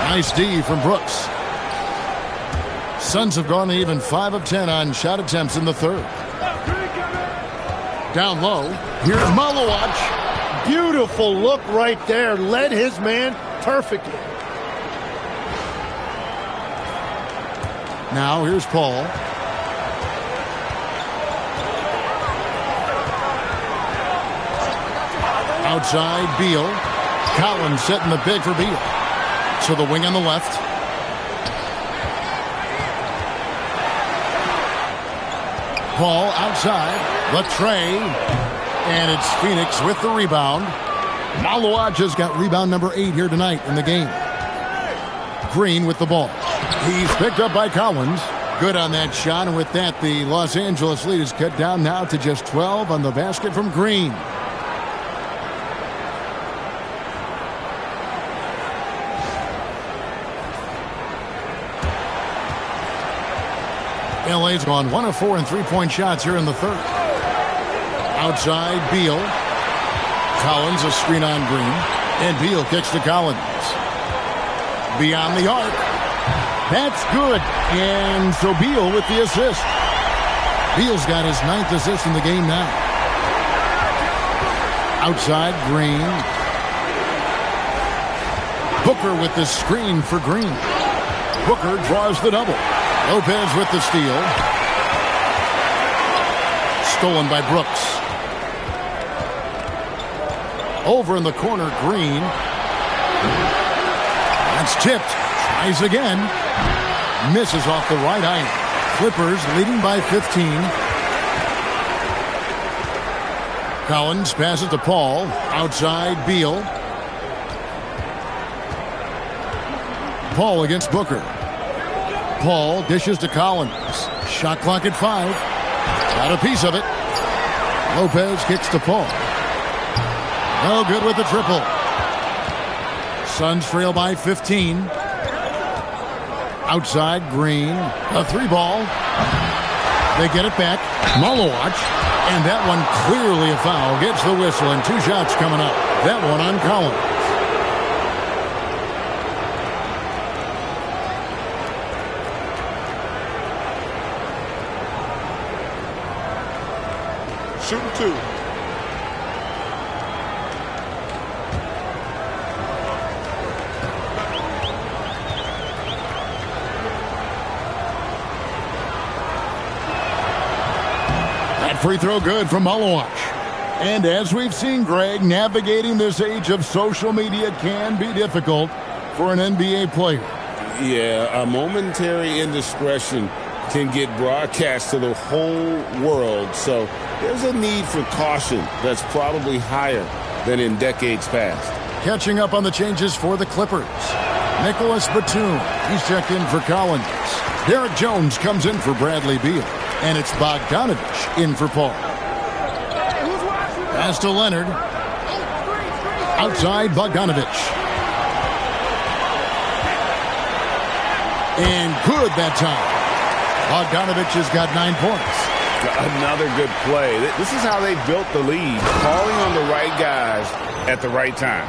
Nice D from Brooks. Suns have gone even 5 of 10 on shot attempts in the third. Down low. Here's Malowacz. Beautiful look right there. Led his man perfectly. Now here's Paul. Outside Beal. Collins setting the big for Beal. To the wing on the left. Paul outside. The tray. And it's Phoenix with the rebound. Malowacz has got rebound number 8 here tonight in the game. Green with the ball. He's picked up by Collins. Good on that shot, and with that, the Los Angeles lead is cut down now to just 12 on the basket from Green. LA's gone 1 of 4 in three-point shots here in the third. Outside, Beal. Collins, a screen on Green. And Beal kicks to Collins. Beyond the arc. That's good. And so Beal with the assist. Beal's got his 9th assist in the game now. Outside, Green. Booker with the screen for Green. Booker draws the double. Lopez with the steal. Stolen by Brooks. Over in the corner, Green. That's tipped. Tries again. Misses off the right iron. Clippers leading by 15. Collins passes to Paul. Outside, Beal. Paul against Booker. Paul dishes to Collins. Shot clock at 5. Got a piece of it. Lopez kicks to Paul. No good with the triple. Suns trail by 15. Outside, Green. A 3-ball. They get it back. Malowacz. And that one clearly a foul. Gets the whistle and 2 shots coming up. That one on Collins. Shooting 2. That free throw good from Malowacz. And as we've seen, Greg, navigating this age of social media can be difficult for an NBA player. Yeah, a momentary indiscretion can get broadcast to the whole world. So there's a need for caution that's probably higher than in decades past. Catching up on the changes for the Clippers. Nicholas Batum, he's checked in for Collins. Derek Jones comes in for Bradley Beal. And it's Bogdanovich in for Paul. Pass to Leonard. Outside, Bogdanovich. And good that time. Bogdanovich has got 9 points. Another good play. This is how they built the lead. Calling on the right guys at the right time.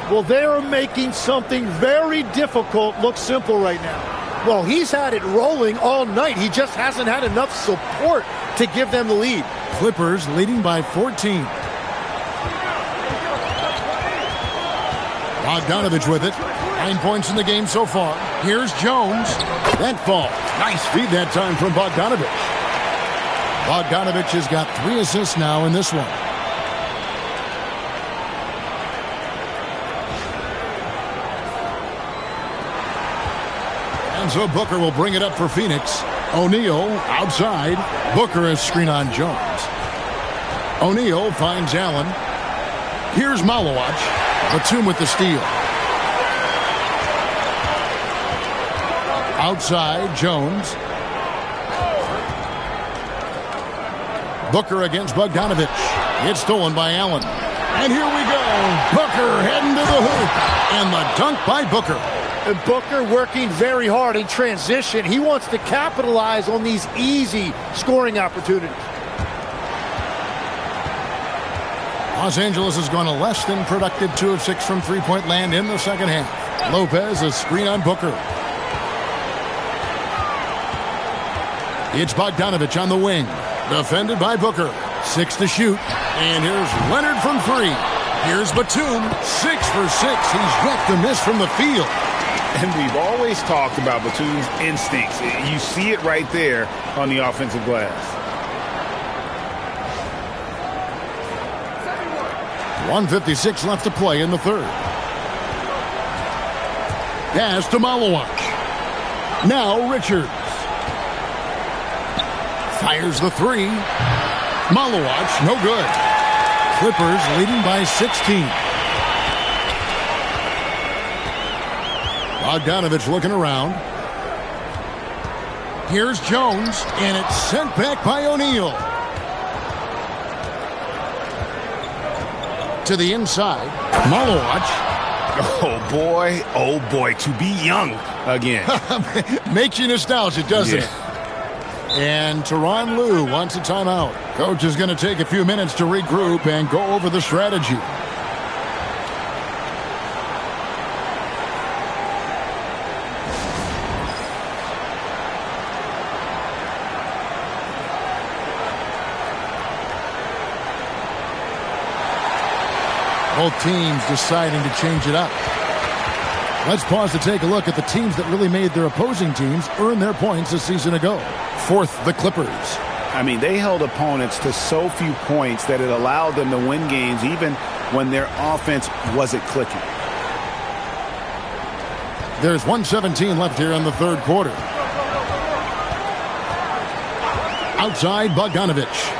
Well, they are making something very difficult look simple right now. Well, he's had it rolling all night. He just hasn't had enough support to give them the lead. Clippers leading by 14. Bogdanovich with it. 9 points in the game so far. Here's Jones. That fall. Nice feed that time from Bogdanovich. Bogdanovich has got 3 assists now in this one. And so Booker will bring it up for Phoenix. O'Neal outside. Booker is screen on Jones. O'Neal finds Allen. Here's Malowacz. Batum with the steal. Outside, Jones. Booker against Bogdanovich. It's stolen by Allen. And here we go. Booker heading to the hoop. And the dunk by Booker. And Booker working very hard in transition. He wants to capitalize on these easy scoring opportunities. Los Angeles has gone a less than productive 2 of 6 from three-point land in the second half. Lopez, a screen on Booker. It's Bogdanovich on the wing. Defended by Booker. 6 to shoot. And here's Leonard from 3. Here's Batum. 6 for 6. He's yet to miss from the field. And we've always talked about Batum's instincts. You see it right there on the offensive glass. 1:56 left to play in the third. Pass to Malowacz. Now Richards. Fires the 3. Malowacz, no good. Clippers leading by 16. Bogdanovich looking around. Here's Jones, and it's sent back by O'Neal. To the inside, Malowacz. Oh boy, to be young again. Makes you nostalgic, doesn't it? And Tyronn Lue wants a timeout. Coach is going to take a few minutes to regroup and go over the strategy. Both teams deciding to change it up. Let's pause to take a look at the teams that really made their opposing teams earn their points a season ago. Fourth, the Clippers. I mean, they held opponents to so few points that it allowed them to win games even when their offense wasn't clicking. There's 1:17 left here in the third quarter. Outside, Bogdanovich.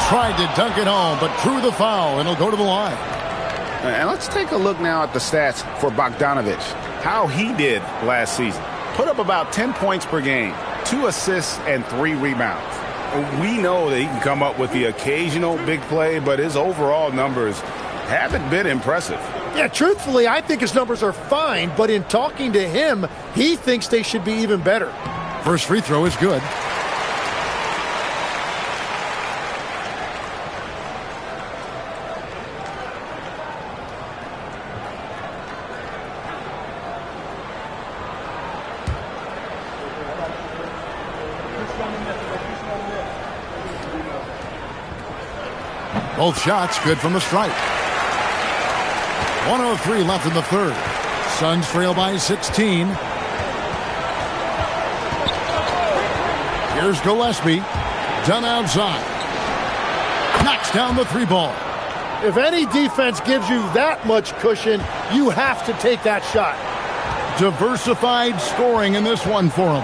Tried to dunk it home, but drew the foul, and he'll go to the line. And let's take a look now at the stats for Bogdanovich. How he did last season. Put up about 10 points per game, 2 assists, and 3 rebounds. We know that he can come up with the occasional big play, but his overall numbers haven't been impressive. Yeah, truthfully, I think his numbers are fine, but in talking to him, he thinks they should be even better. First free throw is good. Both shots good from the stripe. 1:03 left in the third. Suns trail by 16. Here's Gillespie. Done outside. Knocks down the 3 ball. If any defense gives you that much cushion, you have to take that shot. Diversified scoring in this one for him.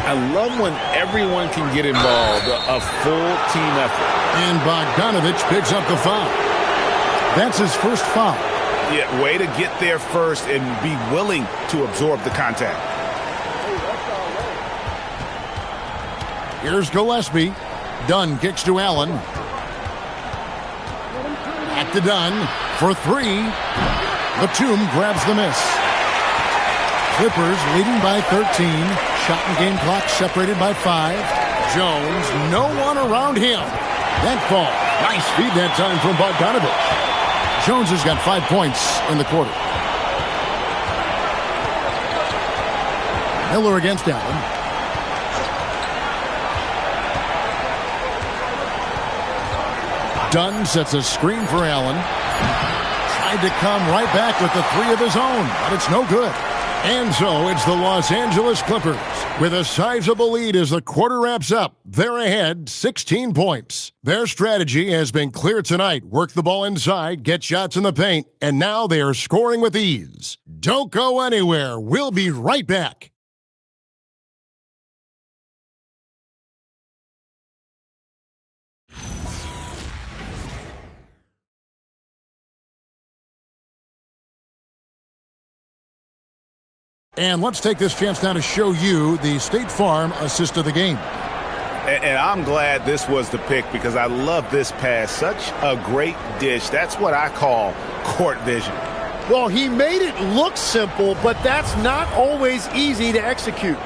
I love when everyone can get involved, a full team effort. And Bogdanovich picks up the foul. That's his first foul. Yeah, way to get there first and be willing to absorb the contact. Here's Gillespie. Dunn kicks to Allen. Back to Dunn for 3. Batum grabs the miss. Clippers leading by 13. Shot and game clock separated by 5. Jones, no one around him. That ball, nice feed that time from Bogdanovich. Jones has got 5 points in the quarter. Miller against Allen. Dunn sets a screen for Allen. Tried to come right back with the 3 of his own, but it's no good. And so it's the Los Angeles Clippers with a sizable lead as the quarter wraps up. They're ahead 16 points. Their strategy has been clear tonight. Work the ball inside, get shots in the paint, and now they are scoring with ease. Don't go anywhere. We'll be right back. And let's take this chance now to show you the State Farm assist of the game. And I'm glad this was the pick because I love this pass. Such a great dish. That's what I call court vision. Well, he made it look simple, but that's not always easy to execute.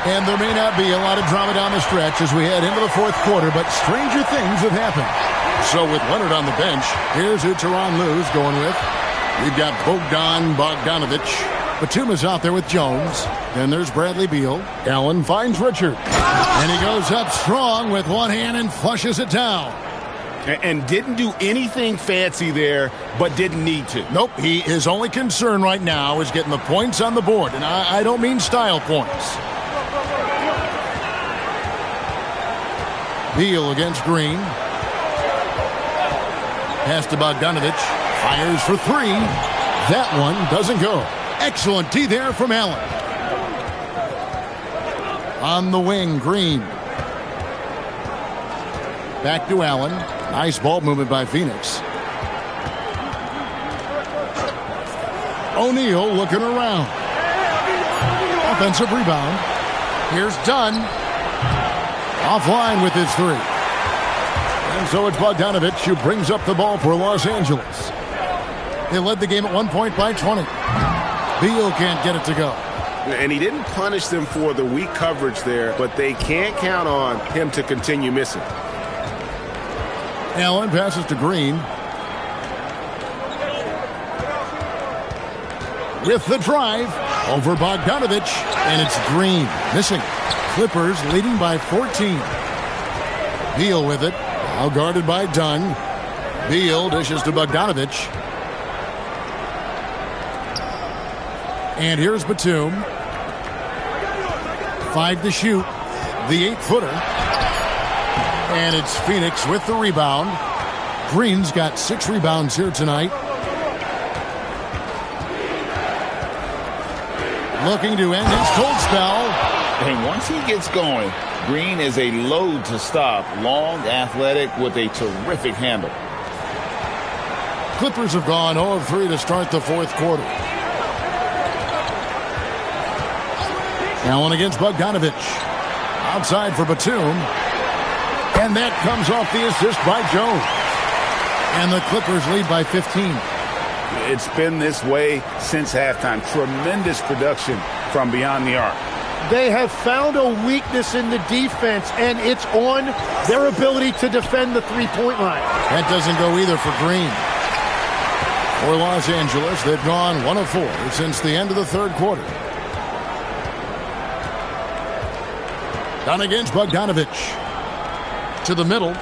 And there may not be a lot of drama down the stretch as we head into the fourth quarter, but stranger things have happened. So with Leonard on the bench, here's who Tyronn Lue's going with. We've got Bogdanovich. Batum is out there with Jones. Then there's Bradley Beal. Allen finds Richard. And he goes up strong with one hand and flushes it down. And didn't do anything fancy there, but didn't need to. Nope, his only concern right now is getting the points on the board. And I don't mean style points. Beal against Green. Pass to Bogdanovich. Fires for three. That one doesn't go. Excellent D there from Allen. On the wing, Green. Back to Allen. Nice ball movement by Phoenix. O'Neal looking around. Offensive rebound. Here's Dunn. Offline with his three. And so it's Bogdanovich who brings up the ball for Los Angeles. They led the game at 1 point by 20. Beal can't get it to go. And he didn't punish them for the weak coverage there, but they can't count on him to continue missing. Allen passes to Green. With the drive over Bogdanovich, and it's Green missing. Clippers leading by 14. Beal with it, now guarded by Dunn. Beal dishes to Bogdanovich. And here's Batum. 5 to shoot. The 8-footer. And it's Phoenix with the rebound. Green's got 6 rebounds here tonight. Looking to end his cold spell. And once he gets going, Green is a load to stop. Long, athletic, with a terrific handle. Clippers have gone 0 of 3 to start the fourth quarter. Allen against Bogdanovich. Outside for Batum. And that comes off the assist by Jones. And the Clippers lead by 15. It's been this way since halftime. Tremendous production from beyond the arc. They have found a weakness in the defense, and it's on their ability to defend the three-point line. That doesn't go either for Green. For Los Angeles, they've gone 1 of 4 since the end of the third quarter. Down against Bogdanovich. To the middle.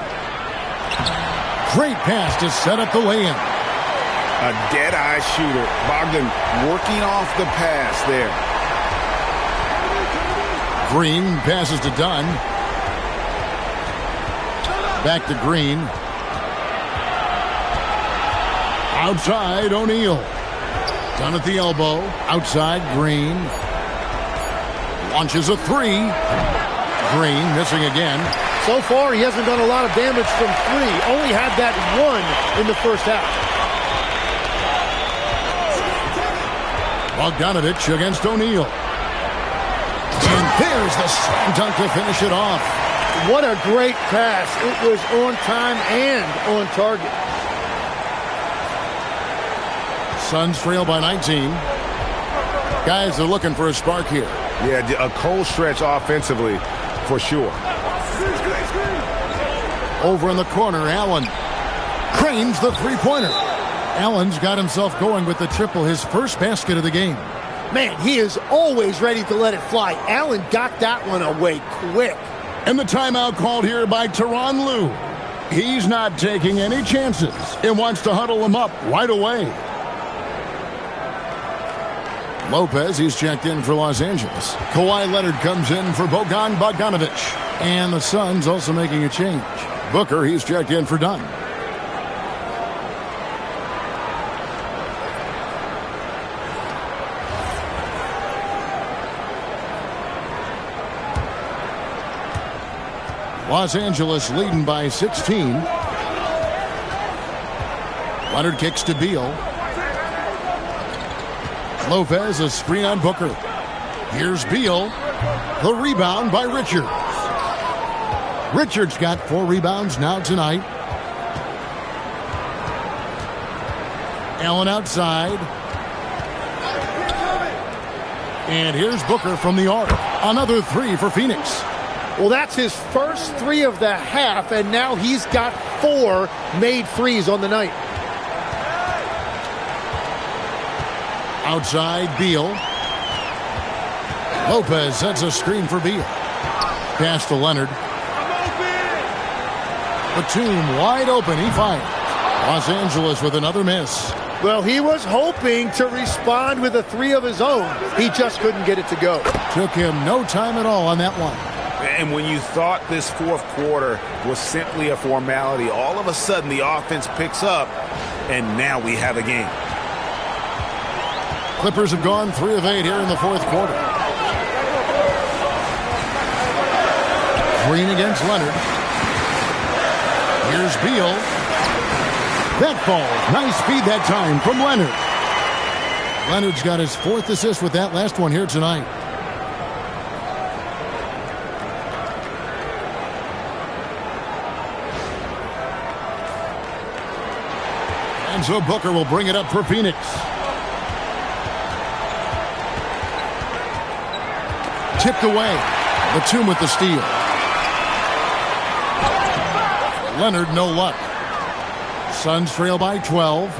Great pass to set up the lay-in. A dead-eye shooter. Bogdan working off the pass there. Green passes to Dunn. Back to Green. Outside, O'Neal. Dunn at the elbow. Outside, Green. Launches a three. Green missing again. So far, he hasn't done a lot of damage from three. Only had that one in the first half. Bogdanovich against O'Neal. And there's the slam dunk to finish it off. What a great pass. It was on time and on target. Suns trail by 19. Guys are looking for a spark here. Yeah, a cold stretch offensively for sure. Over in the corner, Allen cranes the three-pointer. Allen's got himself going with the triple, his first basket of the game. Man, he is always ready to let it fly. Allen got that one away quick. And the timeout called here by Tyronn Lue. He's not taking any chances and wants to huddle him up right away. Lopez, he's checked in for Los Angeles. Kawhi Leonard comes in for Bogdanovich. And the Suns also making a change. Booker, he's checked in for Dunn. Los Angeles leading by 16. Leonard kicks to Beal. Lopez, a screen on Booker. Here's Beal. The rebound by Richards. Richards got 4 rebounds now tonight. Allen outside. And here's Booker from the arc. Another 3 for Phoenix. Well, that's his first 3 of the half, and now he's got 4 made threes on the night. Outside, Beal. Lopez sets a screen for Beal. Pass to Leonard. Batum wide open. He fires. Los Angeles with another miss. Well, he was hoping to respond with a 3 of his own. He just couldn't get it to go. Took him no time at all on that one. And when you thought this fourth quarter was simply a formality, all of a sudden the offense picks up, and now we have a game. Clippers have gone 3 of 8 here in the fourth quarter. Green against Leonard. Here's Beal. That ball. Nice speed that time from Leonard. Leonard's got his 4th assist with that last one here tonight. And so Booker will bring it up for Phoenix. Tipped away. Batum with the steal. Leonard, no luck. Suns trail by 12.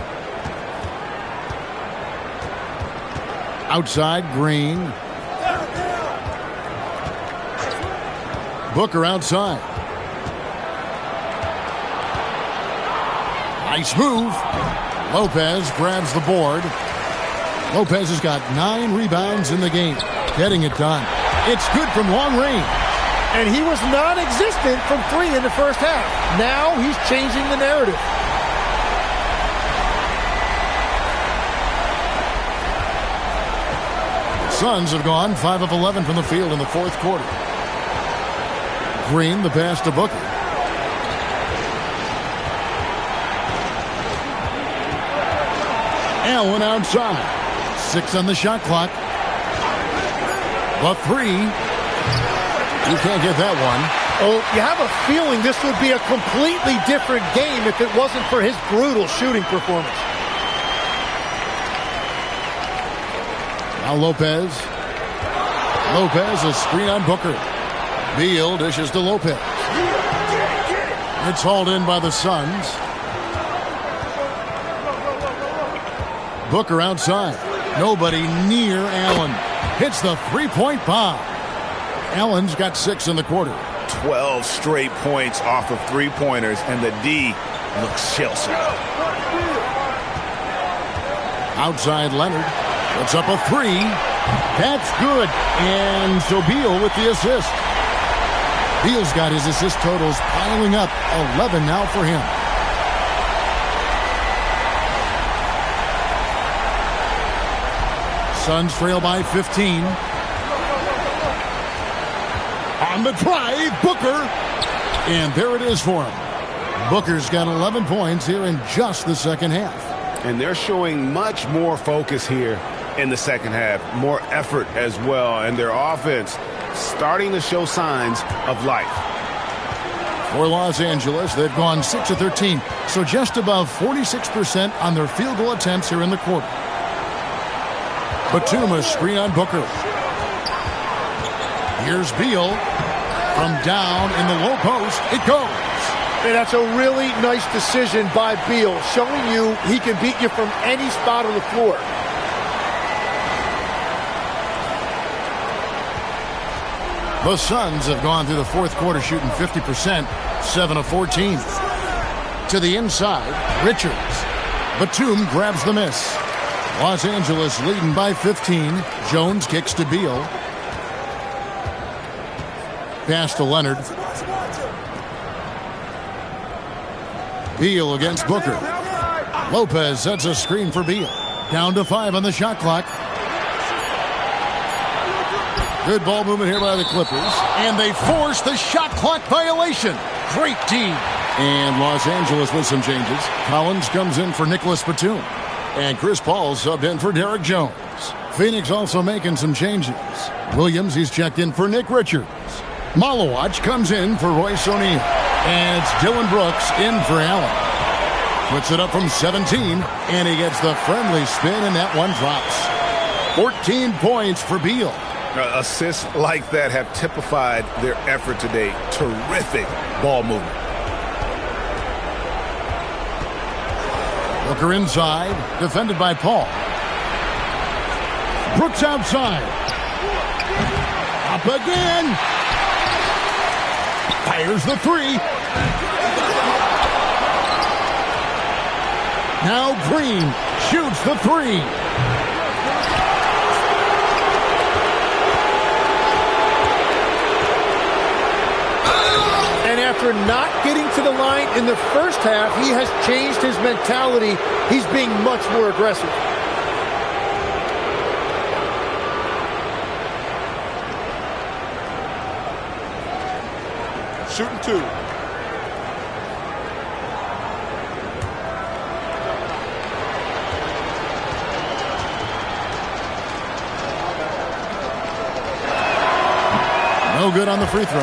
Outside, Green. Booker outside. Nice move. Lopez grabs the board. Lopez has got 9 rebounds in the game. Getting it done. It's good from long range. And he was non-existent from 3 in the first half. Now he's changing the narrative. Suns have gone 5 of 11 from the field in the fourth quarter. Green, the pass to Booker. Allen outside. 6 on the shot clock. The 3. You can't get that one. Oh, you have a feeling this would be a completely different game if it wasn't for his brutal shooting performance. Now Lopez. Lopez, a screen on Booker. Beal dishes to Lopez. It's hauled in by the Suns. Booker outside. Nobody near Allen. Hits the three-point bomb. Allen's got 6 in the quarter. 12 straight points off of three-pointers, and the D looks shell-shocked. Outside Leonard. Puts up a 3. That's good. And so Beal with the assist. Beal's got his assist totals piling up. 11 now for him. Suns trail by 15. On the drive, Booker. And there it is for him. Booker's got 11 points here in just the second half. And they're showing much more focus here in the second half. More effort as well. And their offense starting to show signs of life. For Los Angeles, they've gone 6 of 13. So just above 46% on their field goal attempts here in the quarter. Batum, a screen on Booker. Here's Beal. From down in the low post, it goes. And that's a really nice decision by Beal, showing you he can beat you from any spot on the floor. The Suns have gone through the fourth quarter shooting 50%, 7 of 14. To the inside, Richards. Batum grabs the miss. Los Angeles leading by 15. Jones kicks to Beal. Pass to Leonard. Beal against Booker. Lopez sets a screen for Beal. Down to 5 on the shot clock. Good ball movement here by the Clippers. And they force the shot clock violation. Great D. And Los Angeles with some changes. Collins comes in for Nicholas Batum. And Chris Paul subbed in for Derek Jones. Phoenix also making some changes. Williams, he's checked in for Nick Richards. Malawach comes in for Royce O'Neal. And it's Dylan Brooks in for Allen. Puts it up from 17, and he gets the friendly spin, and that one drops. 14 points for Beal. Assists like that have typified their effort today. Terrific ball movement. Booker inside, defended by Paul. Brooks outside. Up again. Fires the three. Now Green shoots the three. And after not getting to the line in the first half, he has changed his mentality. He's being much more aggressive. Shooting two. No good on the free throw.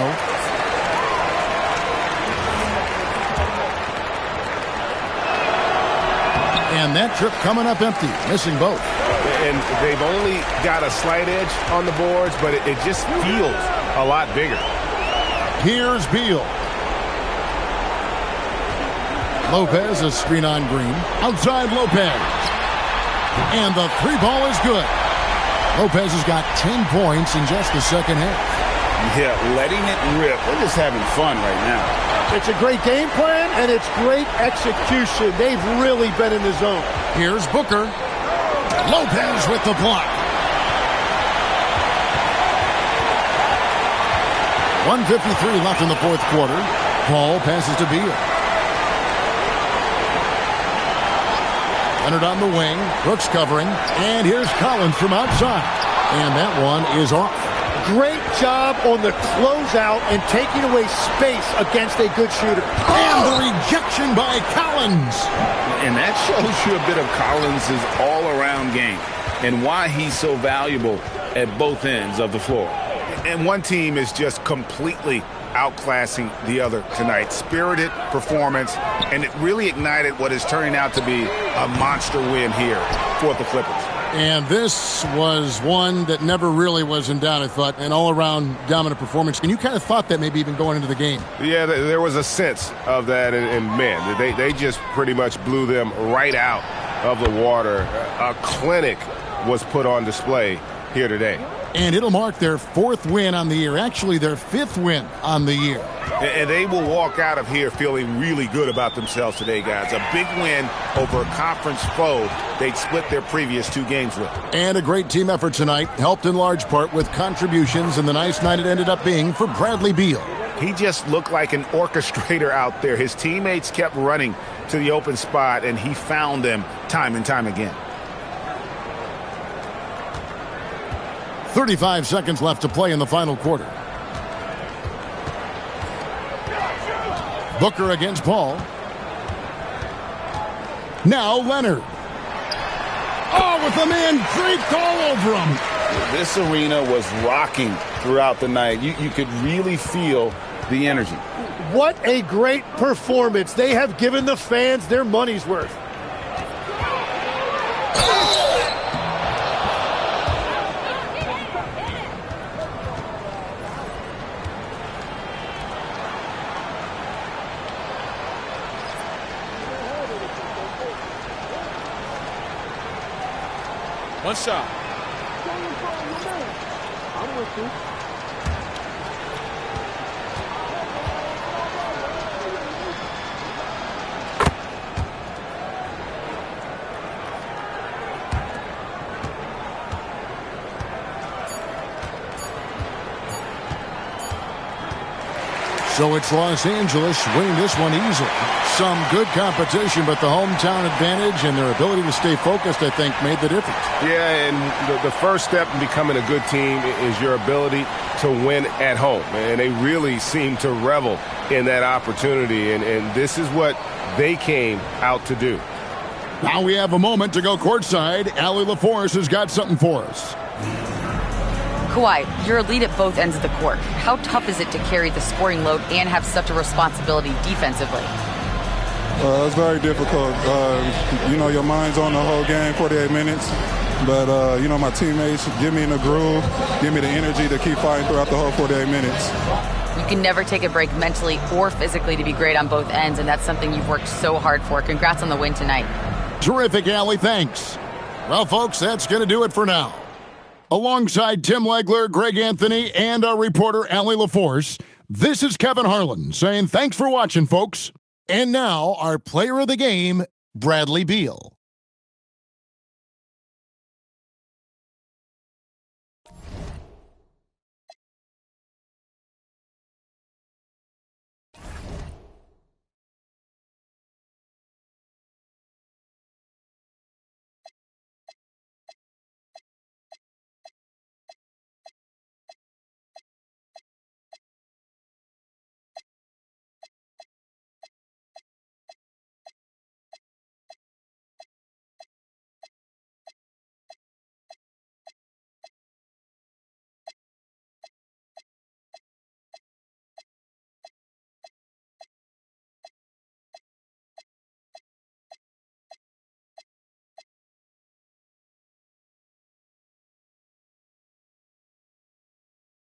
And that trip coming up empty, missing both. And they've only got a slight edge on the boards, but it just feels a lot bigger. Here's Beal. Lopez, a screen on Green. Outside Lopez. And the three ball is good. Lopez has got 10 points in just the second half. Yeah, letting it rip. We're just having fun right now. It's a great game plan, and it's great execution. They've really been in the zone. Here's Booker. Lopez with the block. 1:53 left in the fourth quarter. Paul passes to Beal. Leonard on the wing. Brooks covering. And here's Collins from outside. And that one is off. Great job on the closeout and taking away space against a good shooter. And the rejection by Collins. And that shows you a bit of Collins' all-around game and why he's so valuable at both ends of the floor. And one team is just completely outclassing the other tonight. Spirited performance, and it really ignited what is turning out to be a monster win here for the Clippers. And this was one that never really was in doubt, I thought, an all-around dominant performance. And you kind of thought that maybe even going into the game. Yeah, there was a sense of that, and man, they just pretty much blew them right out of the water. A clinic was put on display here today. And it'll mark their fourth win on the year, actually their fifth win on the year. And they will walk out of here feeling really good about themselves today, guys. A big win over a conference foe they'd split their previous two games with. And a great team effort tonight, helped in large part with contributions, and the nice night it ended up being for Bradley Beal. He just looked like an orchestrator out there. His teammates kept running to the open spot, and he found them time and time again. 35 seconds left to play in the final quarter. Booker against Paul. Now Leonard. Oh, with the man draped all over him. This arena was rocking throughout the night. You could really feel the energy. What a great performance. They have given the fans their money's worth. One shot. I'm with you. So it's Los Angeles winning this one easily. Some good competition, but the hometown advantage and their ability to stay focused, I think, made the difference. Yeah, and the first step in becoming a good team is your ability to win at home. And they really seem to revel in that opportunity. And this is what they came out to do. Now we have a moment to go courtside. Allie LaForce has got something for us. Kawhi, you're a lead at both ends of the court. How tough is it to carry the scoring load and have such a responsibility defensively? It's very difficult. Your mind's on the whole game, 48 minutes. But, my teammates get me in the groove, give me the energy to keep fighting throughout the whole 48 minutes. You can never take a break mentally or physically to be great on both ends, and that's something you've worked so hard for. Congrats on the win tonight. Terrific, Allie. Thanks. Well, folks, that's going to do it for now. Alongside Tim Legler, Greg Anthony, and our reporter, Allie LaForce, this is Kevin Harlan saying thanks for watching, folks. And now, our player of the game, Bradley Beal.